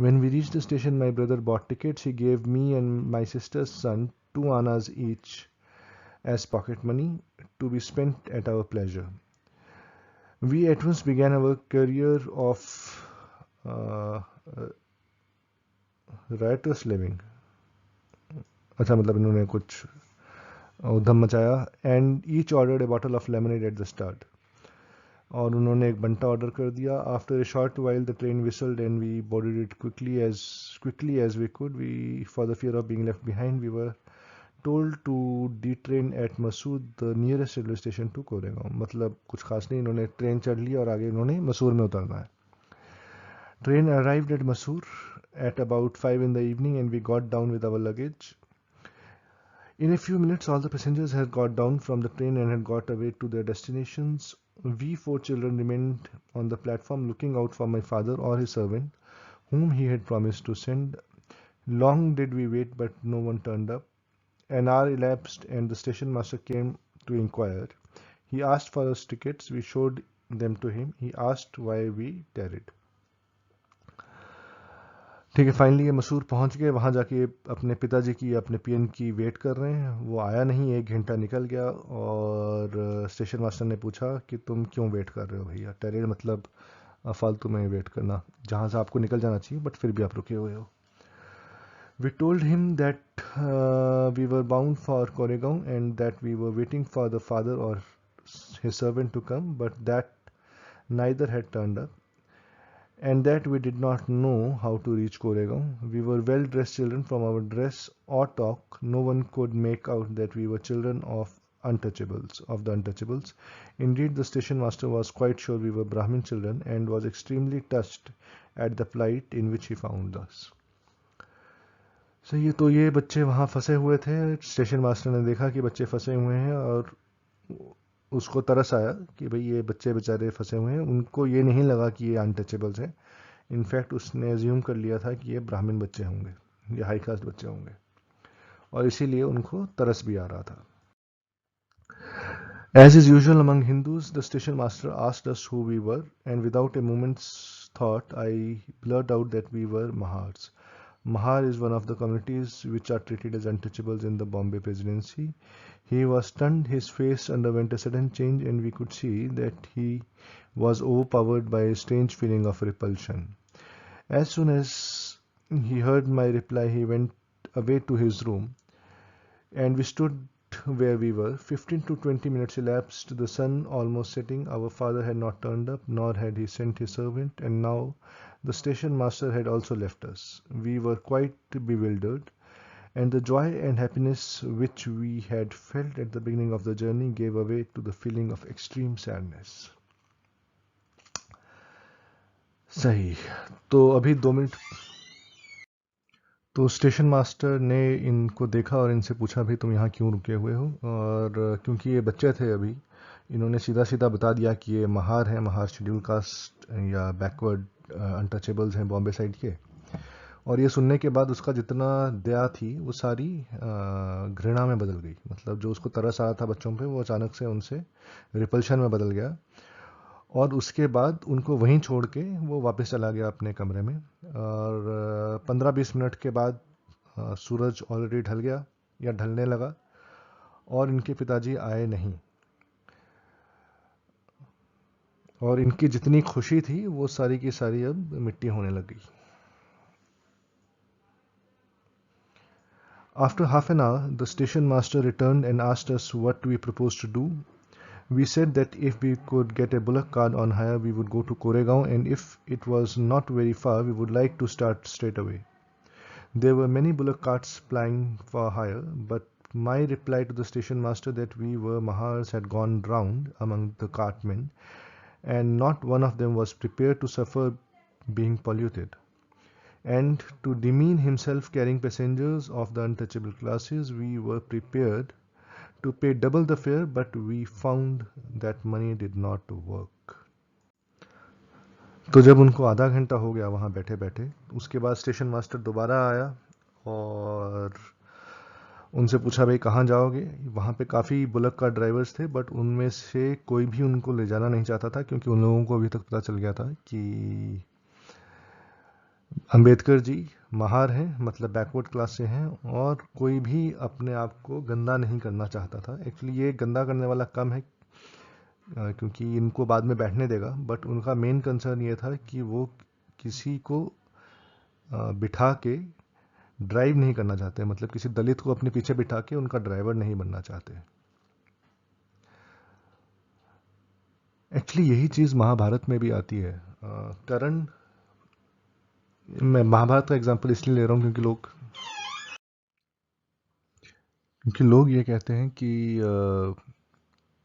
When we reached the station, my brother bought tickets. He gave me and my sister's son 2 annas each as pocket money to be spent at our pleasure. We at once began our career of uh, riotous living. अच्छा, मतलब इन्होंने कुछ उधम मचाया। And each ordered a bottle of lemonade at the start, और उन्होंने एक बंटा ऑर्डर कर दिया। After a short while the train whistled and we boarded it quickly as we could. We, for the fear of being left behind, we were told to detrain at Masood, the nearest railway station to Koregaon. मतलब कुछ खास नहीं, इन्होंने train चढ़ ली और आगे इन्होंने मसूर में उतरना है। Train arrived at Masoor at about 5 in the evening and we got down with our luggage. In a few minutes, all the passengers had got down from the train and had got away to their destinations. We 4 children remained on the platform looking out for my father or his servant, whom he had promised to send. Long did we wait, but no one turned up. An hour elapsed and the station master came to inquire. He asked for us tickets. We showed them to him. He asked why we tarried. ठीक है, finally ये मसूर पहुंच गए। वहाँ जाके अपने पिताजी की, अपने पीएन की वेट कर रहे हैं। वो आया नहीं, 1 घंटा निकल गया, और स्टेशन मास्टर ने पूछा कि तुम क्यों वेट कर रहे हो भैया। टेरेड मतलब फालतू में वेट करना, जहाँ से आपको निकल जाना चाहिए बट फिर भी आप रुके हुए हो। We told him that we were bound for Koregaon and that we were waiting for the father or his servant to come, but that neither had turned up, and that we did not know how to reach Koregaon. We were well-dressed children. From our dress or talk, no one could make out that we were children of untouchables. Indeed, the station master was quite sure we were Brahmin children and was extremely touched at the plight in which he found us. सही है। तो ये बच्चे वहाँ फंसे हुए थे। Station master ने देखा कि बच्चे फंसे हुए हैं और उसको तरस आया कि भाई ये बच्चे बेचारे फंसे हुए हैं। उनको ये नहीं लगा कि ये अनटचेबल्स हैं। इनफैक्ट उसने एज्यूम कर लिया था कि ये ब्राह्मण बच्चे होंगे, ये हाई कास्ट बच्चे होंगे, और इसीलिए उनको तरस भी आ रहा था। As is usual among Hindus, the station master asked us who we were, and without a moment's thought, I blurted out that we were Mahars. Mahar is one of the communities which are treated as untouchables in the Bombay Presidency. He was stunned, his face underwent a sudden change, and we could see that he was overpowered by a strange feeling of repulsion. As soon as he heard my reply, he went away to his room, and we stood where we were. 15 to 20 minutes elapsed, the sun almost setting. Our father had not turned up, nor had he sent his servant, and now the station master had also left us. We were quite bewildered, and the joy and happiness which we had felt at the beginning of the journey gave way to the feeling of extreme sadness. सही। तो अभी 2 minute. तो station master ने इनको देखा और इनसे पूछा भाई तुम यहाँ क्यों रुके हुए हो, और क्योंकि ये बच्चे थे अभी, इन्होंने सीधा सीधा बता दिया कि ये महार हैं, महार शेड्यूल कास्ट या बैकवर्ड अनटचेबल्स हैं बॉम्बे साइड के। और ये सुनने के बाद उसका जितना दया थी वो सारी घृणा में बदल गई। मतलब जो उसको तरस आया था बच्चों पे वो अचानक से उनसे रिपल्शन में बदल गया, और उसके बाद उनको वहीं छोड़ के वो वापस चला गया अपने कमरे में। और 15-20 मिनट के बाद सूरज ऑलरेडी ढल गया या ढलने लगा, और इनके पिताजी आए नहीं, और इनकी जितनी खुशी थी वो सारी की सारी अब मिट्टी होने लगी। After half an hour, the station master returned and asked us what we proposed to do. We said that if we could get a bullock cart on hire, we would go to Koregaon, and if it was not very far, we would like to start straight away. There were many bullock carts plying for hire, but my reply to the station master that we were Mahars had gone round among the cartmen, and not one of them was prepared to suffer being polluted. And to demean himself carrying passengers of the untouchable classes, we were prepared to pay double the fare, but we found that money did not work. तो जब उनको आधा घंटा हो गया वहाँ बैठे बैठे, उसके बाद स्टेशन मास्टर दोबारा आया और उनसे पूछा भाई कहाँ जाओगे। वहाँ पे काफ़ी बुलक का ड्राइवर्स थे, बट उनमें से कोई भी उनको ले जाना नहीं चाहता था, क्योंकि उन लोगों को अभी तक पता चल गया था कि अंबेडकर जी महार हैं, मतलब बैकवर्ड क्लास से हैं, और कोई भी अपने आप को गंदा नहीं करना चाहता था। एक्चुअली ये गंदा करने वाला कम है, क्योंकि इनको बाद में बैठने देगा, बट उनका मेन कंसर्न ये था कि वो किसी को बिठा के ड्राइव नहीं करना चाहते, मतलब किसी दलित को अपने पीछे बिठा के उनका ड्राइवर नहीं बनना चाहते। एक्चुअली यही चीज़ महाभारत में भी आती है। कर्ण, मैं महाभारत का एग्जांपल इसलिए ले रहा हूँ क्योंकि लोग ये कहते हैं कि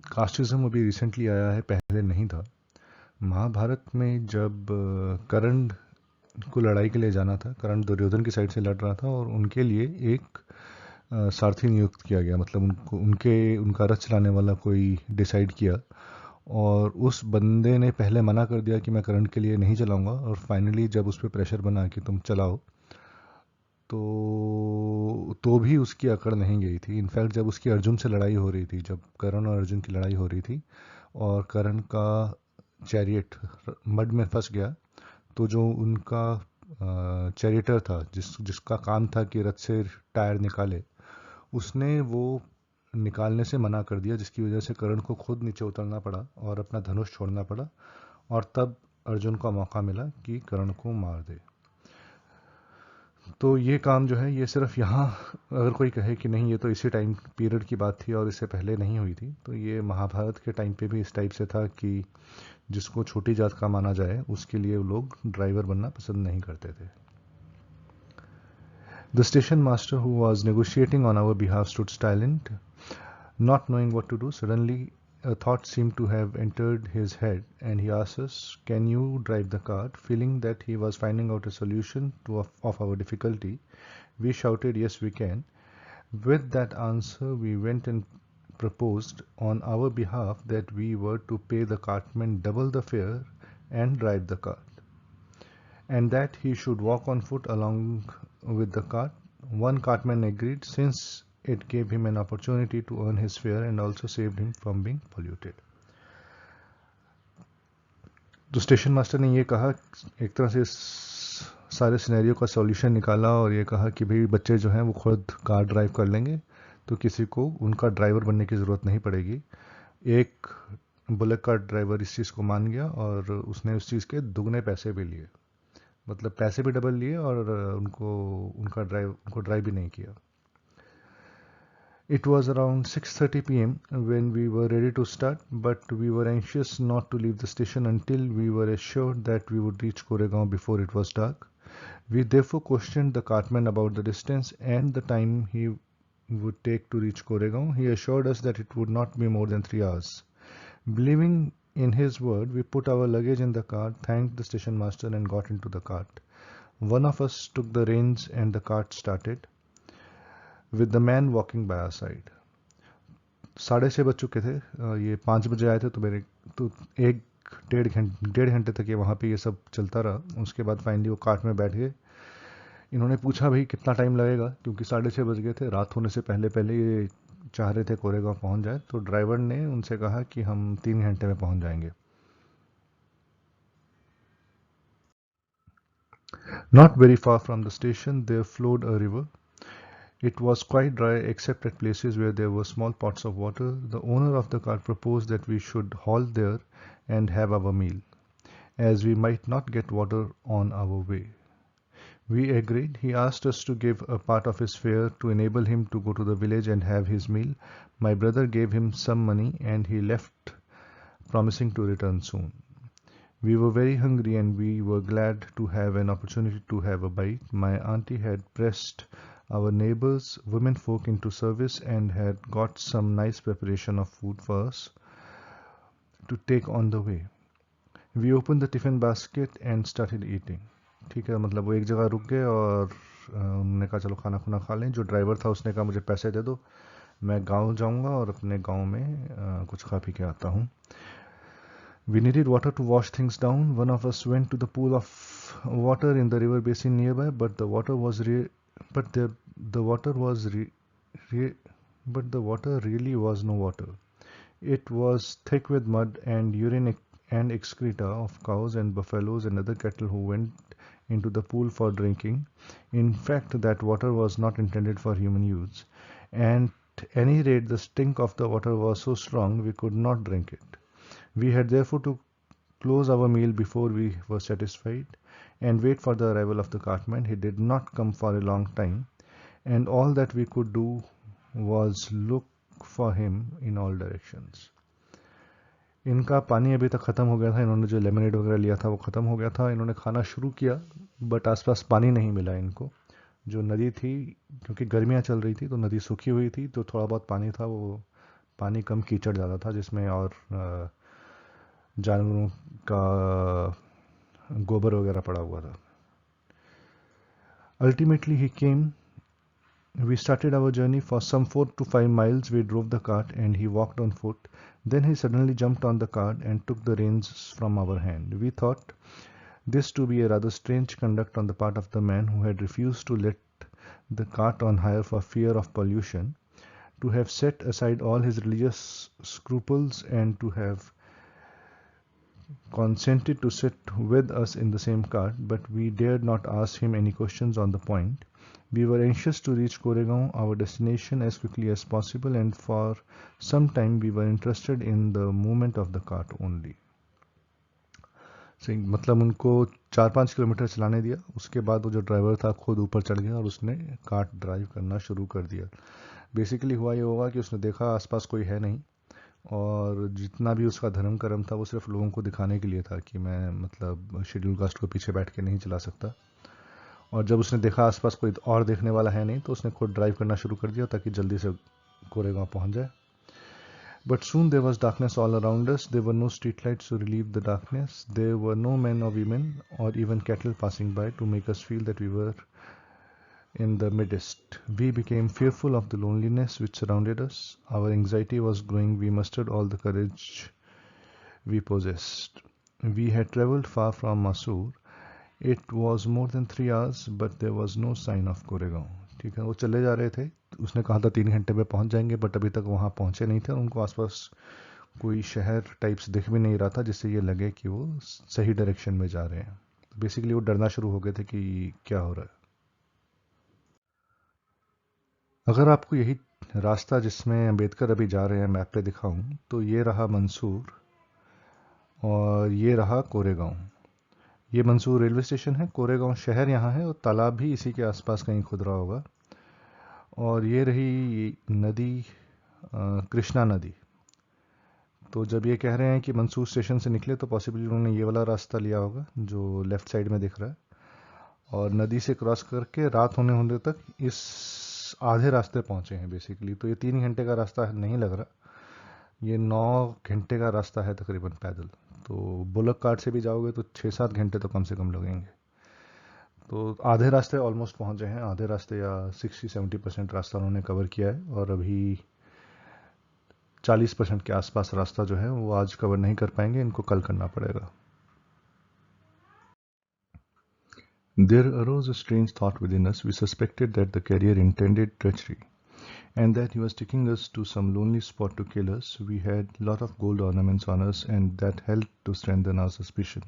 कास्टिज्म अभी रिसेंटली आया है, पहले नहीं था। महाभारत में जब कर्ण को लड़ाई के लिए जाना था, कर्ण दुर्योधन की साइड से लड़ रहा था, और उनके लिए एक सारथी नियुक्त किया गया, मतलब उनका रथ चलाने वाला कोई डिसाइड किया, और उस बंदे ने पहले मना कर दिया कि मैं कर्ण के लिए नहीं चलाऊंगा, और फाइनली जब उस पर प्रेशर बना कि तुम चलाओ, तो भी उसकी अकड़ नहीं गई थी। इनफैक्ट जब उसकी अर्जुन से लड़ाई हो रही थी, जब कर्ण और अर्जुन की लड़ाई हो रही थी और कर्ण का चैरियट मड में फंस गया, तो जो उनका चैरिटर था, जिसका काम था कि रथ से टायर निकाले, उसने वो निकालने से मना कर दिया, जिसकी वजह से कर्ण को खुद नीचे उतरना पड़ा और अपना धनुष छोड़ना पड़ा, और तब अर्जुन का मौका मिला कि कर्ण को मार दे। तो ये काम जो है, ये सिर्फ यहाँ, अगर कोई कहे कि नहीं ये तो इसी टाइम पीरियड की बात थी और इससे पहले नहीं हुई थी, तो ये महाभारत के टाइम पे भी इस टाइप से था कि जिसको छोटी जात का माना जाए उसके लिए लोग ड्राइवर बनना पसंद नहीं करते थे। The station master who was negotiating on our behalf stood silent. Not knowing what to do, suddenly a thought seemed to have entered his head, and he asked us, "Can you drive the cart?" Feeling that he was finding out a solution of our difficulty, we shouted, "Yes, we can." With that answer, we went and proposed on our behalf that we were to pay the cartman double the fare and drive the cart, and that he should walk on foot along with the cart. One cartman agreed, since it gave him an opportunity to earn his fare and also saved him from being polluted. तो station master ने ये कहा, एक तरह से सारे scenario का solution निकाला और ये कहा कि भाई बच्चे जो हैं वो खुद कार ड्राइव कर लेंगे, तो किसी को उनका ड्राइवर बनने की ज़रूरत नहीं पड़ेगी। एक बुलेट का ड्राइवर इस चीज़ को मान गया और उसने उस चीज़ के दुगने पैसे भी लिए, मतलब पैसे भी डबल लिए और उनको ड्राइव भी नहीं किया। It was around 6:30 p.m. when we were ready to start, but we were anxious not to leave the station until we were assured that we would reach Koregaon before it was dark. We therefore questioned the cartman about the distance and the time he would take to reach Koregaon. He assured us that it would not be more than 3 hours. Believing in his word, we put our luggage in the cart, thanked the station master and got into the cart. One of us took the reins and the cart started, with the man walking by our side. 6:30 बज चुके थे, ये 5 बजे आए थे, तो एक डेढ़ घंटे तक ये वहाँ पे ये सब चलता रहा। उसके बाद फाइनली वो कार्ट में बैठ गए। इन्होंने पूछा भाई कितना टाइम लगेगा, क्योंकि 6:30 बज गए थे, रात होने से पहले पहले ये चाह रहे थे कोरेगांव पहुँच जाए। तो ड्राइवर ने उनसे कहा कि हम 3 घंटे में पहुँच जाएंगे। Not very far from the station there flowed a river. It was quite dry except at places where there were small pots of water. The owner of the cart proposed that we should halt there and have our meal, as we might not get water on our way. We agreed. He asked us to give a part of his fare to enable him to go to the village and have his meal. My brother gave him some money and he left, promising to return soon. We were very hungry and we were glad to have an opportunity to have a bite. My auntie had pressed our neighbors, womenfolk, into service and had got some nice preparation of food for us to take on the way. We opened the tiffin basket and started eating. ठीक है, मतलब वो एक जगह रुक गए और उन्होंने कहा चलो खाना खुना खा लें। जो ड्राइवर था उसने कहा मुझे पैसे दे दो, मैं गांव जाऊंगा और अपने गांव में कुछ खा पी के आता हूँ। We needed water to wash things down. One of us went to the pool of water in the river basin nearby, but the water really was no water. It was thick with mud and urine and excreta of cows and buffaloes and other cattle who went into the pool for drinking. In fact, that water was not intended for human use. And at any rate, the stink of the water was so strong we could not drink it. We had therefore to close our meal before we were satisfied and wait for the arrival of the cartman. He did not come for a long time, and all that we could do was look for him in all directions. इनका पानी अभी तक ख़त्म हो गया था, इन्होंने जो लेमनेड वगैरह लिया था वो ख़त्म हो गया था। इन्होंने खाना शुरू किया बट आसपास पानी नहीं मिला इनको। जो नदी थी, क्योंकि गर्मियाँ चल रही थी तो नदी सूखी हुई थी, तो थोड़ा बहुत पानी था, वो पानी कम कीचड़ ज़्यादा था, जिसमें और जानवरों का गोबर वगैरह पड़ा हुआ था। Ultimately he came. We started our journey. For some 4 to 5 miles we drove the cart and he walked on foot. Then he suddenly jumped on the cart and took the reins from our hand. We thought this to be a rather strange conduct on the part of the man who had refused to let the cart on hire for fear of pollution, to have set aside all his religious scruples and to have consented to sit with us in the same cart, but we dared not ask him any questions on the point. We were anxious to reach Koregaon, our destination, as quickly as possible, and for some time we were interested in the movement of the cart only. मतलब उनको 4-5 kilometre चलाने दिया, उसके बाद वो जो driver था खुद ऊपर चढ़ गया और उसने कार्ट ड्राइव करना शुरू कर दिया। बेसिकली हुआ ये होगा कि उसने देखा आसपास कोई है नहीं, और जितना भी उसका धर्म कर्म था वो सिर्फ लोगों को दिखाने के लिए था कि मैं मतलब शेड्यूल कास्ट को पीछे बैठ के नहीं चला सकता। और जब उसने देखा आसपास कोई और देखने वाला है नहीं, तो उसने खुद ड्राइव करना शुरू कर दिया ताकि जल्दी से कोरेगांव पहुंच जाए। But soon there was darkness all around us. There were no streetlights to relieve the darkness. There were no men or women or even cattle passing by to make us feel that we were in the midst. We became fearful of the loneliness which surrounded us. Our anxiety was growing. We mustered all the courage we possessed. We had traveled far from Mysore. It was more than 3 hours, but there was no sign of Koregaon. ठीक है, वो चले जा रहे थे. उसने कहा था 3 घंटे में पहुंच जाएंगे, बट अभी तक वहां पहुंचे नहीं थे. उनको आसपास कोई शहर टाइप्स दिख भी नहीं रहा था जिससे ये लगे कि वो सही डायरेक्शन में जा रहे हैं. बेसिकली वो डरना शुरू हो गए थे कि क्या हो रहा है. अगर आपको यही रास्ता जिसमें अंबेडकर अभी जा रहे हैं मैप पे दिखाऊं, तो ये रहा मंसूर और ये रहा कोरेगांव. ये मंसूर रेलवे स्टेशन है, कोरेगांव शहर यहाँ है और तालाब भी इसी के आसपास कहीं खुद रहा होगा. और ये रही नदी, कृष्णा नदी. तो जब ये कह रहे हैं कि मंसूर स्टेशन से निकले तो पॉसिबली उन्होंने ये वाला रास्ता लिया होगा जो लेफ्ट साइड में दिख रहा है, और नदी से क्रॉस करके रात होने होने तक इस आधे रास्ते पहुंचे हैं बेसिकली. तो ये 3 घंटे का रास्ता नहीं लग रहा, ये 9 घंटे का रास्ता है तकरीबन पैदल. तो बुलक कार्ट से भी जाओगे तो 6-7 घंटे तो कम से कम लगेंगे. तो आधे रास्ते ऑलमोस्ट पहुंचे हैं, आधे रास्ते या 60-70% रास्ता उन्होंने कवर किया है, और अभी 40% के आसपास रास्ता जो है वो आज कवर नहीं कर पाएंगे, इनको कल करना पड़ेगा. There arose a strange thought within us. We suspected that the carrier intended treachery, and that he was taking us to some lonely spot to kill us. We had a lot of gold ornaments on us, and that helped to strengthen our suspicion.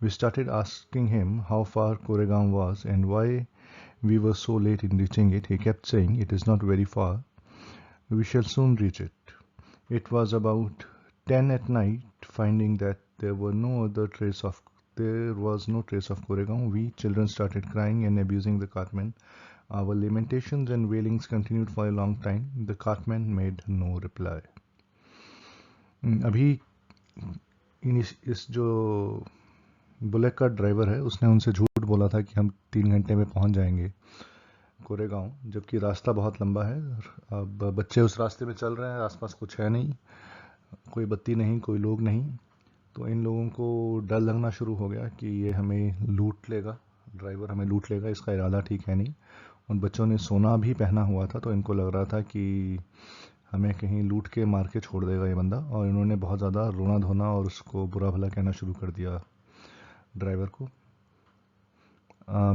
We started asking him how far Koregaon was and why we were so late in reaching it. He kept saying, "It is not very far. We shall soon reach it." It was about 10 at night, finding that there was no trace of Koregaon. We children started crying and abusing the cartman. Our lamentations and wailings continued for a long time. The cartman made no reply. अभी इस जो bullet का driver है उसने उनसे झूठ बोला था कि हम 3 घंटे में पहुंच जाएंगे कोरेगांव, जबकि रास्ता बहुत लंबा है. अब बच्चे उस रास्ते में चल रहे हैं, आसपास कुछ है नहीं, कोई बत्ती नहीं, कोई लोग नहीं. तो इन लोगों को डर लगना शुरू हो गया कि ये हमें लूट लेगा, ड्राइवर हमें लूट लेगा, इसका इरादा ठीक है नहीं. उन बच्चों ने सोना भी पहना हुआ था, तो इनको लग रहा था कि हमें कहीं लूट के मार के छोड़ देगा ये बंदा, और इन्होंने बहुत ज़्यादा रोना धोना और उसको बुरा भला कहना शुरू कर दिया ड्राइवर को.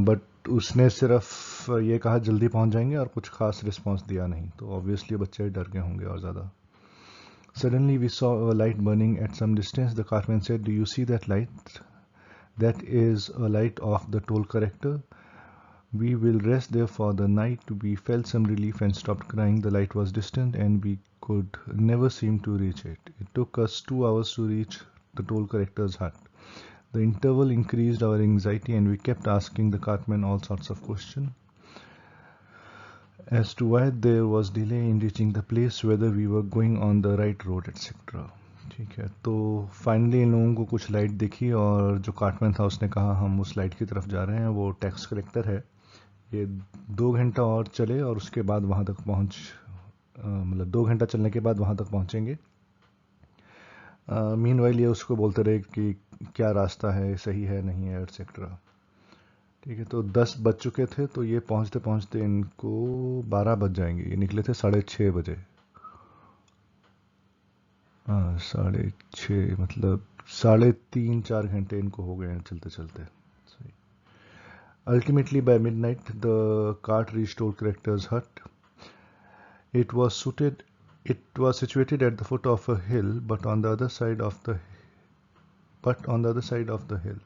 बट उसने सिर्फ ये कहा जल्दी पहुंच जाएंगे और कुछ खास रिस्पांस दिया नहीं. तो ऑब्वियसली बच्चे डर गए होंगे और ज़्यादा. Suddenly we saw a light burning at some distance. The cartman said, "Do you see that light? That is a light of the toll collector. We will rest there for the night." We felt some relief and stopped crying. The light was distant and we could never seem to reach it. It took us 2 hours to reach the toll collector's hut. The interval increased our anxiety and we kept asking the cartman all sorts of questions as to why there was delay in reaching the place, whether we were going on the right road, etc. ठीक है, तो finally in लोगों को कुछ light दिखी और जो Cartman था उसने कहा हम उस लाइट की तरफ जा रहे हैं, वो टैक्स कलेक्टर है, ये 2 घंटा और चले और उसके बाद वहाँ तक मतलब 2 घंटा चलने के बाद वहाँ तक पहुँचेंगे. मीनवाइल ये उसको बोलते रहे कि क्या रास्ता है, सही है नहीं है, एटसेट्रा. ठीक है, तो 10 बज चुके थे, तो ये पहुंचते पहुंचते इनको 12 बज जाएंगे. ये निकले थे 6:30 बजे. 6:30 मतलब 3.5-4 घंटे इनको हो गए हैं चलते चलते. Ultimately by midnight the cart reached toll collector's hut. It was situated at the foot of a hill, but on the other side of the hill.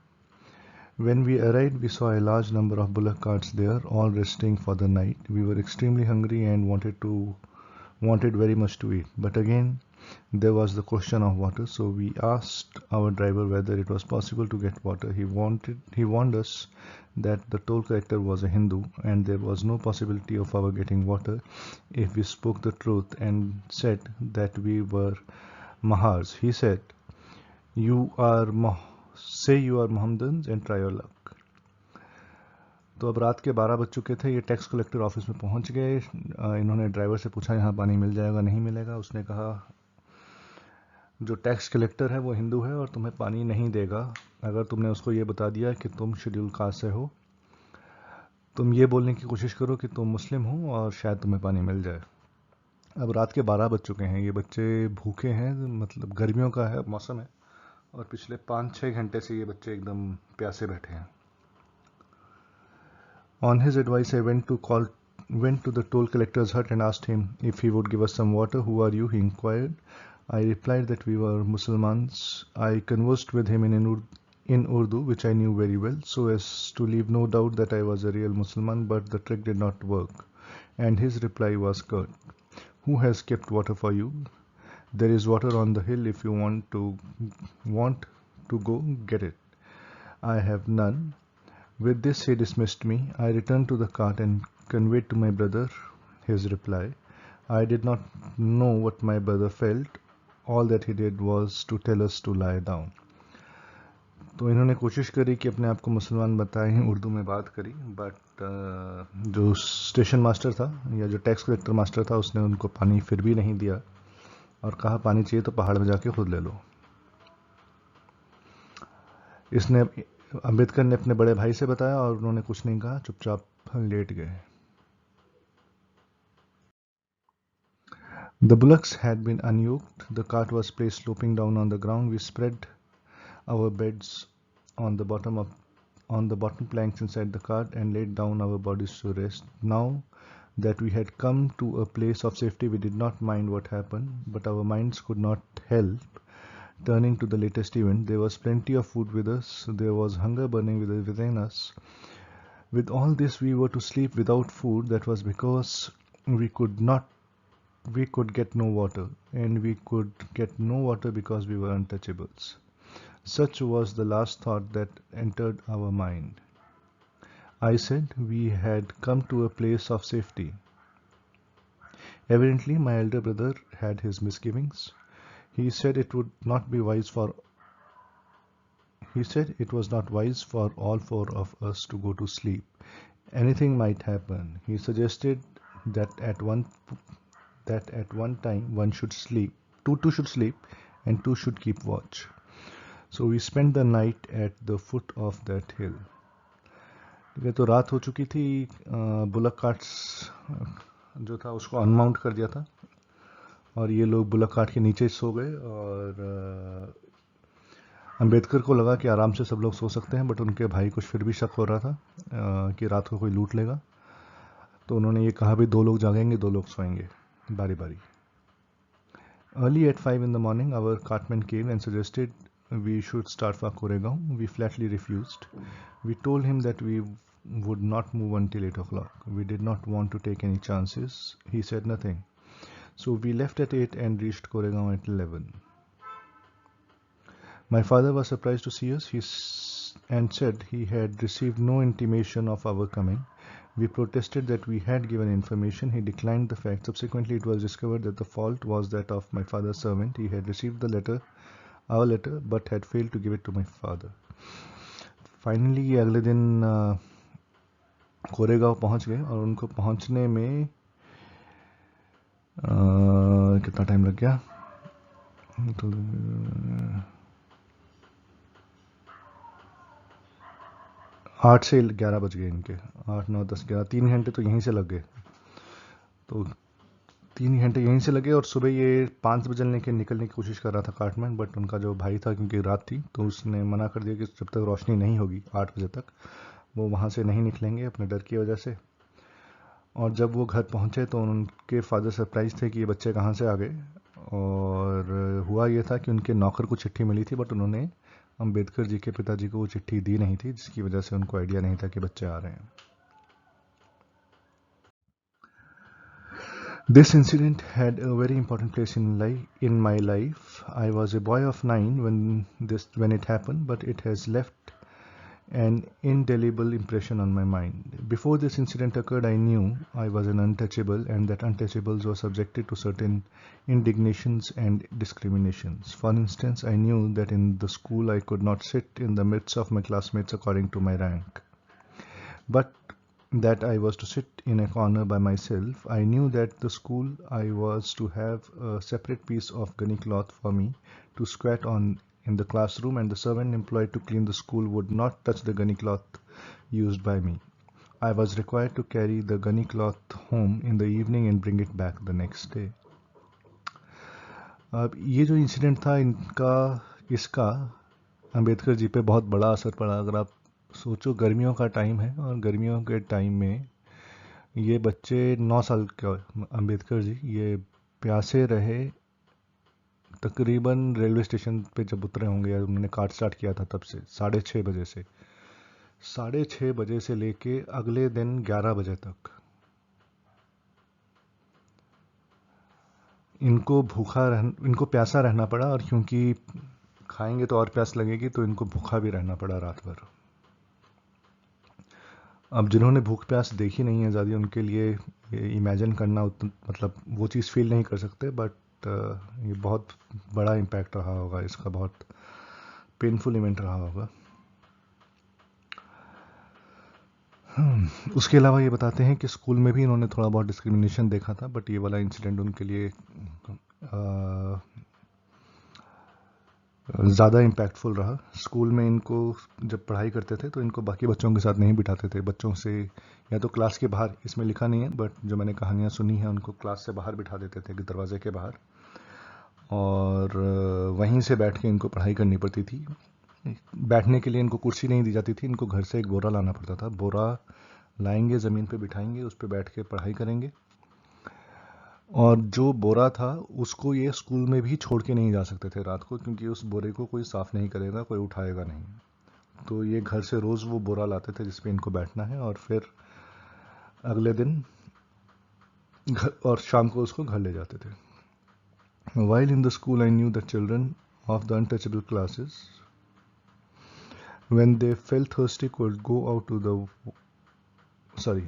When we arrived, we saw a large number of bullock carts there, all resting for the night. We were extremely hungry and wanted very much to eat. But again, there was the question of water, so we asked our driver whether it was possible to get water. He warned us that the toll collector was a Hindu and there was no possibility of our getting water if we spoke the truth and said that we were Mahars. He said, "Say you are Mohammedans and try your luck." तो अब रात के 12 बज चुके थे. ये tax collector office में पहुंच गए. इन्होंने ड्राइवर से पूछा यहाँ पानी मिल जाएगा नहीं मिलेगा. उसने कहा जो टैक्स कलेक्टर है वो हिंदू है और तुम्हें पानी नहीं देगा अगर तुमने उसको ये बता दिया कि तुम शेड्यूल कास्ट से हो। तुम ये बोलने की कोशिश करो कि तुम मुस्लिम हो और शायद तुम्हें पानी मिल जाए। अब रात के 12 बज चुके हैं, ये बच्चे भूखे हैं, मतलब गर्मियों का है मौसम है, और पिछले 5-6 घंटे से ये बच्चे एकदम प्यासे बैठे हैं। On his advice, I went to the toll collector's hut and asked him if he would give us some water. Who are you? He inquired. I replied that we were Muslims. I conversed with him in Urdu, which I knew very well, so as to leave no doubt that I was a real Muslim, but the trick did not work. And his reply was curt. Who has kept water for you? There is water on the hill if you want to go get it. I have none. With this he dismissed me. I returned to the cart and conveyed to my brother his reply. I did not know what my brother felt. All that he did was to tell us to lie down. तो इन्होंने कोशिश करी कि अपने आप को मुसलमान बताएं, उर्दू में बात करी, बट जो स्टेशन मास्टर था या जो टैक्स कलेक्टर मास्टर था उसने उनको पानी फिर भी नहीं दिया और कहा पानी चाहिए तो पहाड़ में जाके खुद ले लो। इसने अंबेडकर ने अपने बड़े भाई से बताया और उन्होंने कुछ नहीं कहा, चुपचाप लेट गए। The bullocks had been unyoked. The cart was placed sloping down on the ground. We spread our beds on the bottom planks inside the cart and laid down our bodies to rest. Now that we had come to a place of safety, we did not mind what happened, but our minds could not help turning to the latest event. There was plenty of food with us. There was hunger burning within us. With all this, we were to sleep without food. That was because we could get no water, and we could get no water because we were untouchables. Such was the last thought that entered our mind. I said we had come to a place of safety. Evidently, my elder brother had his misgivings. He said it was not wise for all four of us to go to sleep. Anything might happen. He suggested that at one time one should sleep, two should sleep, and two should keep watch. So we spent the night at the foot of that hill. ठीक है, तो रात हो चुकी थी, bullock carts जो था उसको अनमाउंट कर दिया था और ये लोग बुलक कार्ट के नीचे सो गए और अंबेडकर को लगा कि आराम से सब लोग सो सकते हैं, बट उनके भाई कुछ फिर भी शक हो रहा था कि रात को कोई लूट लेगा, तो उन्होंने ये कहा भी 2 लोग जागेंगे 2 लोग सोएंगे बारी बारी। Early at 5 in the morning, our cartman came and suggested we should start for Koregaon. We flatly refused. We told him that we would not move until 8 o'clock. We did not want to take any chances. He said nothing. So we left at 8 and reached Koregaon at 11. My father was surprised to see us and said he had received no intimation of our coming. We protested that we had given information. He declined the fact. Subsequently, it was discovered that the fault was that of my father's servant. He had received our letter, but had failed to give it to my father. Finally, अगले दिन कोरेगांव पहुंच गए और उनको पहुंचने में कितना time लग गया, तो 8 से 11 बज गए इनके, 8, 9, 10, 11, 3 घंटे तो यहीं से लग गए। तो 3 घंटे यहीं से लगे और सुबह ये 5 बजे निकलने की कोशिश कर रहा था कार्टमैन, बट उनका जो भाई था, क्योंकि रात थी तो उसने मना कर दिया कि जब तक रोशनी नहीं होगी 8 बजे तक वो वहाँ से नहीं निकलेंगे अपने डर की वजह से। और जब वो घर पहुँचे तो उनके फादर सरप्राइज थे कि ये बच्चे कहाँ से आ गए, और हुआ ये था कि उनके नौकर को चिट्ठी मिली थी, बट उन्होंने अंबेडकर जी के पिताजी को वो चिट्ठी दी नहीं थी, जिसकी वजह से उनको आइडिया नहीं था कि बच्चे आ रहे हैं। This incident had a very important place in my life. I was a boy of 9 when it happened, but it has left an indelible impression on my mind. Before this incident occurred, I knew I was an untouchable and that untouchables were subjected to certain indignations and discriminations. For instance, I knew that in the school I could not sit in the midst of my classmates according to my rank. But that I was to sit in a corner by myself. I knew that the school I was to have a separate piece of gunny cloth for me to squat on in the classroom, and the servant employed to clean the school would not touch the gunny cloth used by me. I was required to carry the gunny cloth home in the evening and bring it back the next day. अब ये जो incident था इसका अंबेडकर जी पे बहुत बड़ा असर पड़ा। अगर आप सोचो, गर्मियों का टाइम है और गर्मियों के टाइम में ये बच्चे 9 साल के अंबेडकर जी ये प्यासे रहे तकरीबन रेलवे स्टेशन पे जब उतरे होंगे या उन्होंने कार्ट स्टार्ट किया था तब से 6:30 बजे से लेके अगले दिन 11 बजे तक इनको प्यासा रहना पड़ा, और क्योंकि खाएंगे तो और प्यास लगेगी तो इनको भूखा भी रहना पड़ा रात भर। अब जिन्होंने भूख प्यास देखी नहीं है ज़्यादा, उनके लिए ये इमेजिन करना मतलब वो चीज़ फील नहीं कर सकते, बट ये बहुत बड़ा इम्पैक्ट रहा होगा इसका, बहुत पेनफुल इवेंट रहा होगा। उसके अलावा ये बताते हैं कि स्कूल में भी इन्होंने थोड़ा बहुत डिस्क्रिमिनेशन देखा था, बट ये वाला इंसिडेंट उनके लिए ज़्यादा इम्पैक्टफुल रहा। स्कूल में इनको जब पढ़ाई करते थे तो इनको बाकी बच्चों के साथ नहीं बिठाते थे, बच्चों से या तो क्लास के बाहर, इसमें लिखा नहीं है बट जो मैंने कहानियाँ सुनी हैं, उनको क्लास से बाहर बिठा देते थे दरवाजे के बाहर, और वहीं से बैठ के इनको पढ़ाई करनी पड़ती थी। बैठने के लिए इनको कुर्सी नहीं दी जाती थी, इनको घर से एक बोरा लाना पड़ता था। बोरा लाएंगे, ज़मीन पे बिठाएंगे, उस पर बैठ के पढ़ाई करेंगे, और जो बोरा था उसको ये स्कूल में भी छोड़ के नहीं जा सकते थे रात को, क्योंकि उस बोरे को कोई साफ़ नहीं करेगा, कोई उठाएगा नहीं। तो ये घर से रोज़ वो बोरा लाते थे जिस पे इनको बैठना है, और फिर अगले दिन और शाम को उसको घर ले जाते थे। While in the school I knew the children of the untouchable classes, when they felt thirsty, could go out to the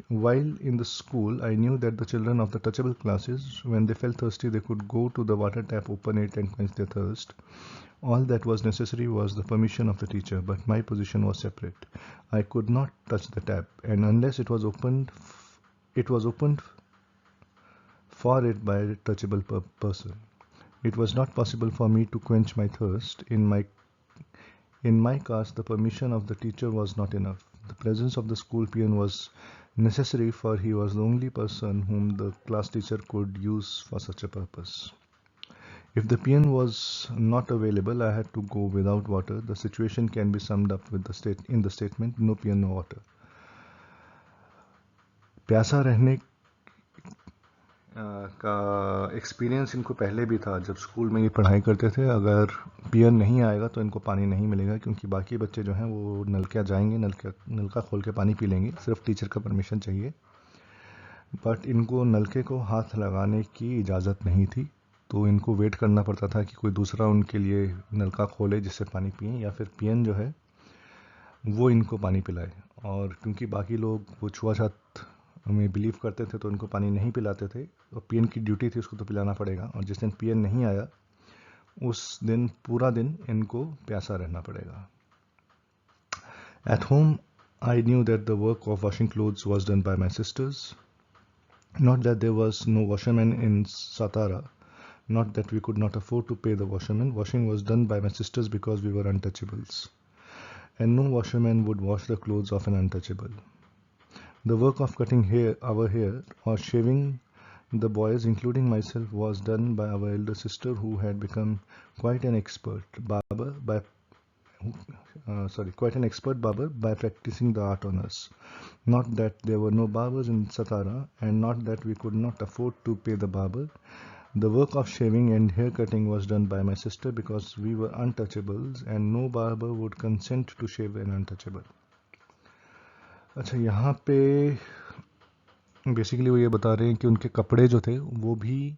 While in the school, I knew that the children of the touchable classes, when they felt thirsty, they could go to the water tap, open it, and quench their thirst. All that was necessary was the permission of the teacher, but my position was separate. I could not touch the tap, and unless it was opened for it by a touchable person. It was not possible for me to quench my thirst. In my caste, the permission of the teacher was not enough. The presence of the school peon was necessary, for he was the only person whom the class teacher could use for such a purpose. If the peon was not available, I had to go without water. The situation can be summed up with in the statement, no peon, no water. प्यासा रहने का experience इनको पहले भी था। जब school में ये पढ़ाई करते थे, अगर पियन नहीं आएगा तो इनको पानी नहीं मिलेगा, क्योंकि बाकी बच्चे जो हैं वो नलका जाएंगे, नलका खोल के पानी पी लेंगे, सिर्फ टीचर का परमिशन चाहिए, बट इनको नलके को हाथ लगाने की इजाज़त नहीं थी। तो इनको वेट करना पड़ता था कि कोई दूसरा उनके लिए नलका खोले जिससे पानी पिएं, या फिर पियन जो है वो इनको पानी पिलाए। और क्योंकि बाकी लोग वो छुआछूत में बिलीव करते थे तो इनको पानी नहीं पिलाते थे, और पीएन की ड्यूटी थी, उसको तो पिलाना पड़ेगा, और जिस दिन पीएन नहीं आया उस दिन पूरा दिन इनको प्यासा रहना पड़ेगा। At home, I knew that the work of washing clothes was done by my sisters. Not that there was no washerman in Satara, not that we could not afford to pay the washerman. Washing was done by my sisters because we were untouchables, and no washerman would wash the clothes of an untouchable. The work of cutting our hair or shaving the boys, including myself, was done by our elder sister, who had become quite an expert barber by practicing the art on us. Not that there were no barbers in Satara, and not that we could not afford to pay the barber. The work of shaving and hair cutting was done by my sister because we were untouchables, and no barber would consent to shave an untouchable. अच्छा, यहाँ पे basically वो ये बता रहे हैं कि उनके कपड़े जो थे वो भी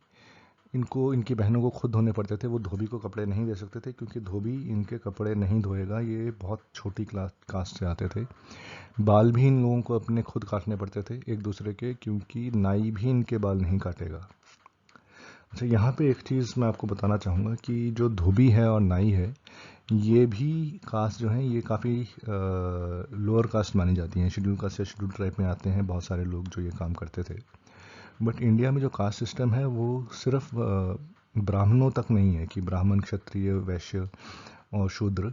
इनकी बहनों को खुद धोने पड़ते थे। वो धोबी को कपड़े नहीं दे सकते थे, क्योंकि धोबी इनके कपड़े नहीं धोएगा। ये बहुत छोटी कास्ट से आते थे। बाल भी इन लोगों को अपने खुद काटने पड़ते थे एक दूसरे के, क्योंकि नाई भी इनके बाल नहीं काटेगा। अच्छा, यहाँ पे एक चीज़ मैं आपको बताना चाहूँगा कि जो धोबी है और नाई है, ये भी कास्ट जो है ये काफ़ी लोअर कास्ट मानी जाती हैं। शेड्यूल कास्ट या शेड्यूल ट्राइब में आते हैं बहुत सारे लोग जो ये काम करते थे। बट इंडिया में जो कास्ट सिस्टम है वो सिर्फ ब्राह्मणों तक नहीं है कि ब्राह्मण, क्षत्रिय, वैश्य और शूद्र,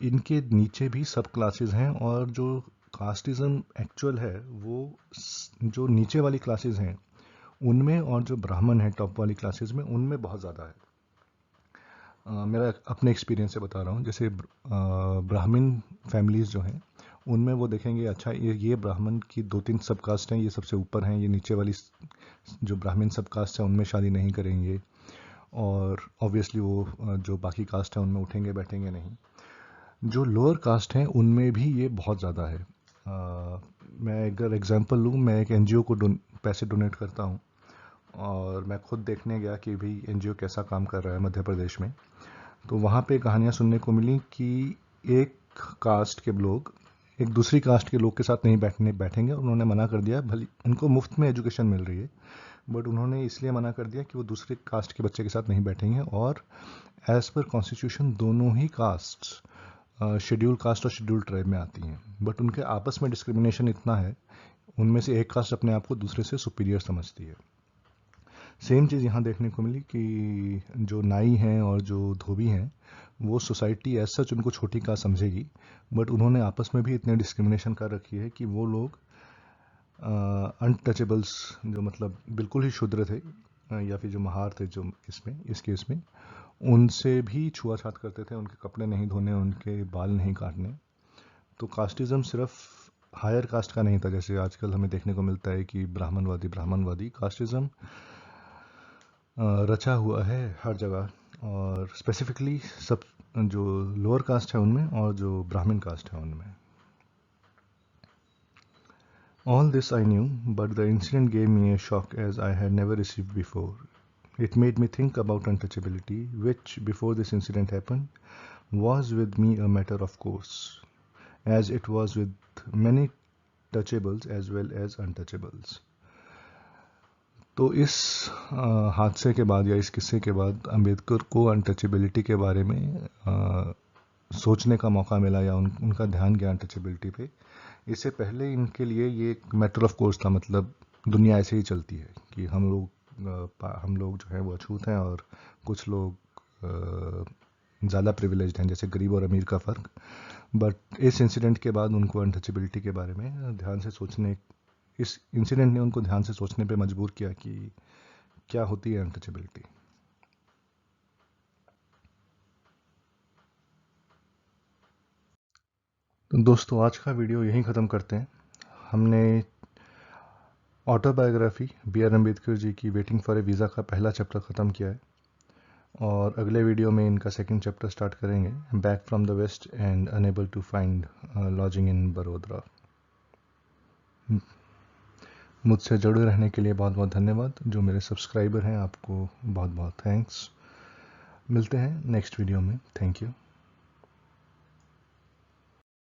इनके नीचे भी सब क्लासेस हैं। और जो कास्टिज्म एक्चुअल है वो जो नीचे वाली क्लासेस हैं उनमें, और जो ब्राह्मण है टॉप वाली क्लासेस में, उनमें बहुत ज़्यादा है। मेरा अपने एक्सपीरियंस से बता रहा हूँ। जैसे ब्राह्मण फैमिलीज़ जो हैं उनमें वो देखेंगे, अच्छा ये ब्राह्मण की 2-3 सब कास्ट हैं, ये सबसे ऊपर हैं, ये नीचे वाली जो ब्राह्मण सब कास्ट है उनमें शादी नहीं करेंगे, और ऑब्वियसली वो जो बाकी कास्ट है उनमें उठेंगे बैठेंगे नहीं। जो लोअर कास्ट हैं उनमें भी ये बहुत ज़्यादा है। मैं अगर एग्जांपल लूँ, मैं एक एनजीओ को पैसे डोनेट करता हूँ, और मैं खुद देखने गया कि भाई एनजीओ कैसा काम कर रहा है मध्य प्रदेश में। तो वहाँ पे कहानियाँ सुनने को मिली कि एक कास्ट के लोग एक दूसरी कास्ट के लोग के साथ नहीं बैठेंगे। उन्होंने मना कर दिया, भले उनको मुफ्त में एजुकेशन मिल रही है, बट उन्होंने इसलिए मना कर दिया कि वो दूसरे कास्ट के बच्चे के साथ नहीं बैठेंगे। और एज पर कॉन्स्टिट्यूशन दोनों ही कास्ट शेड्यूल कास्ट और शेड्यूल ट्राइब में आती हैं, बट उनके आपस में डिस्क्रिमिनेशन इतना है, उनमें से एक कास्ट अपने आप को दूसरे से सुपीरियर समझती है। सेम चीज़ यहाँ देखने को मिली कि जो नाई हैं और जो धोबी हैं वो सोसाइटी एज सच उनको छोटी कास्ट समझेगी, बट उन्होंने आपस में भी इतने डिस्क्रिमिनेशन कर रखी है कि वो लोग अनटचेबल्स, जो मतलब बिल्कुल ही शूद्र थे, या फिर जो महार थे, जो इस केस में उनसे भी छुआछात करते थे, उनके कपड़े नहीं धोने, उनके बाल नहीं काटने। तो कास्टिज्म सिर्फ हायर कास्ट का नहीं था, जैसे आजकल हमें देखने को मिलता है कि ब्राह्मणवादी। कास्टिज्म रचा हुआ है हर जगह, और स्पेसिफिकली सब जो लोअर कास्ट है उनमें और जो ब्राह्मण कास्ट है उनमें। All this I knew, but the incident gave me a shock as I had never received before. It made me think about untouchability, which before this incident happened was with me a matter of course, as it was with many touchables as well as untouchables. तो इस हादसे के बाद या इस किस्से के बाद अंबेडकर को अनटचेबिलिटी के बारे में सोचने का मौका मिला, या उनका ध्यान गया अनटचेबिलिटी पे। इससे पहले इनके लिए ये एक मैटर ऑफ कोर्स था, मतलब दुनिया ऐसे ही चलती है कि हम लोग जो है वो अछूत हैं, और कुछ लोग ज़्यादा प्रिविलेज्ड हैं, जैसे गरीब और अमीर का फ़र्क। बट इस इंसिडेंट के बाद उनको अनटचेबिलिटी के बारे में ध्यान से सोचने, इस इंसिडेंट ने उनको ध्यान से सोचने पे मजबूर किया कि क्या होती है अनटचेबिलिटी। तो दोस्तों, आज का वीडियो यहीं ख़त्म करते हैं। हमने autobiography B are Ambedkar ji की वेटिंग फॉर ए वीज़ा का पहला चैप्टर ख़त्म किया है, और अगले वीडियो में इनका सेकंड चैप्टर स्टार्ट करेंगे, back from the west and unable to find lodging in Vadodara. मुझसे जुड़े रहने के लिए बहुत बहुत धन्यवाद। जो मेरे सब्सक्राइबर हैं आपको बहुत बहुत थैंक्स। मिलते हैं नेक्स्ट वीडियो में। Thank you.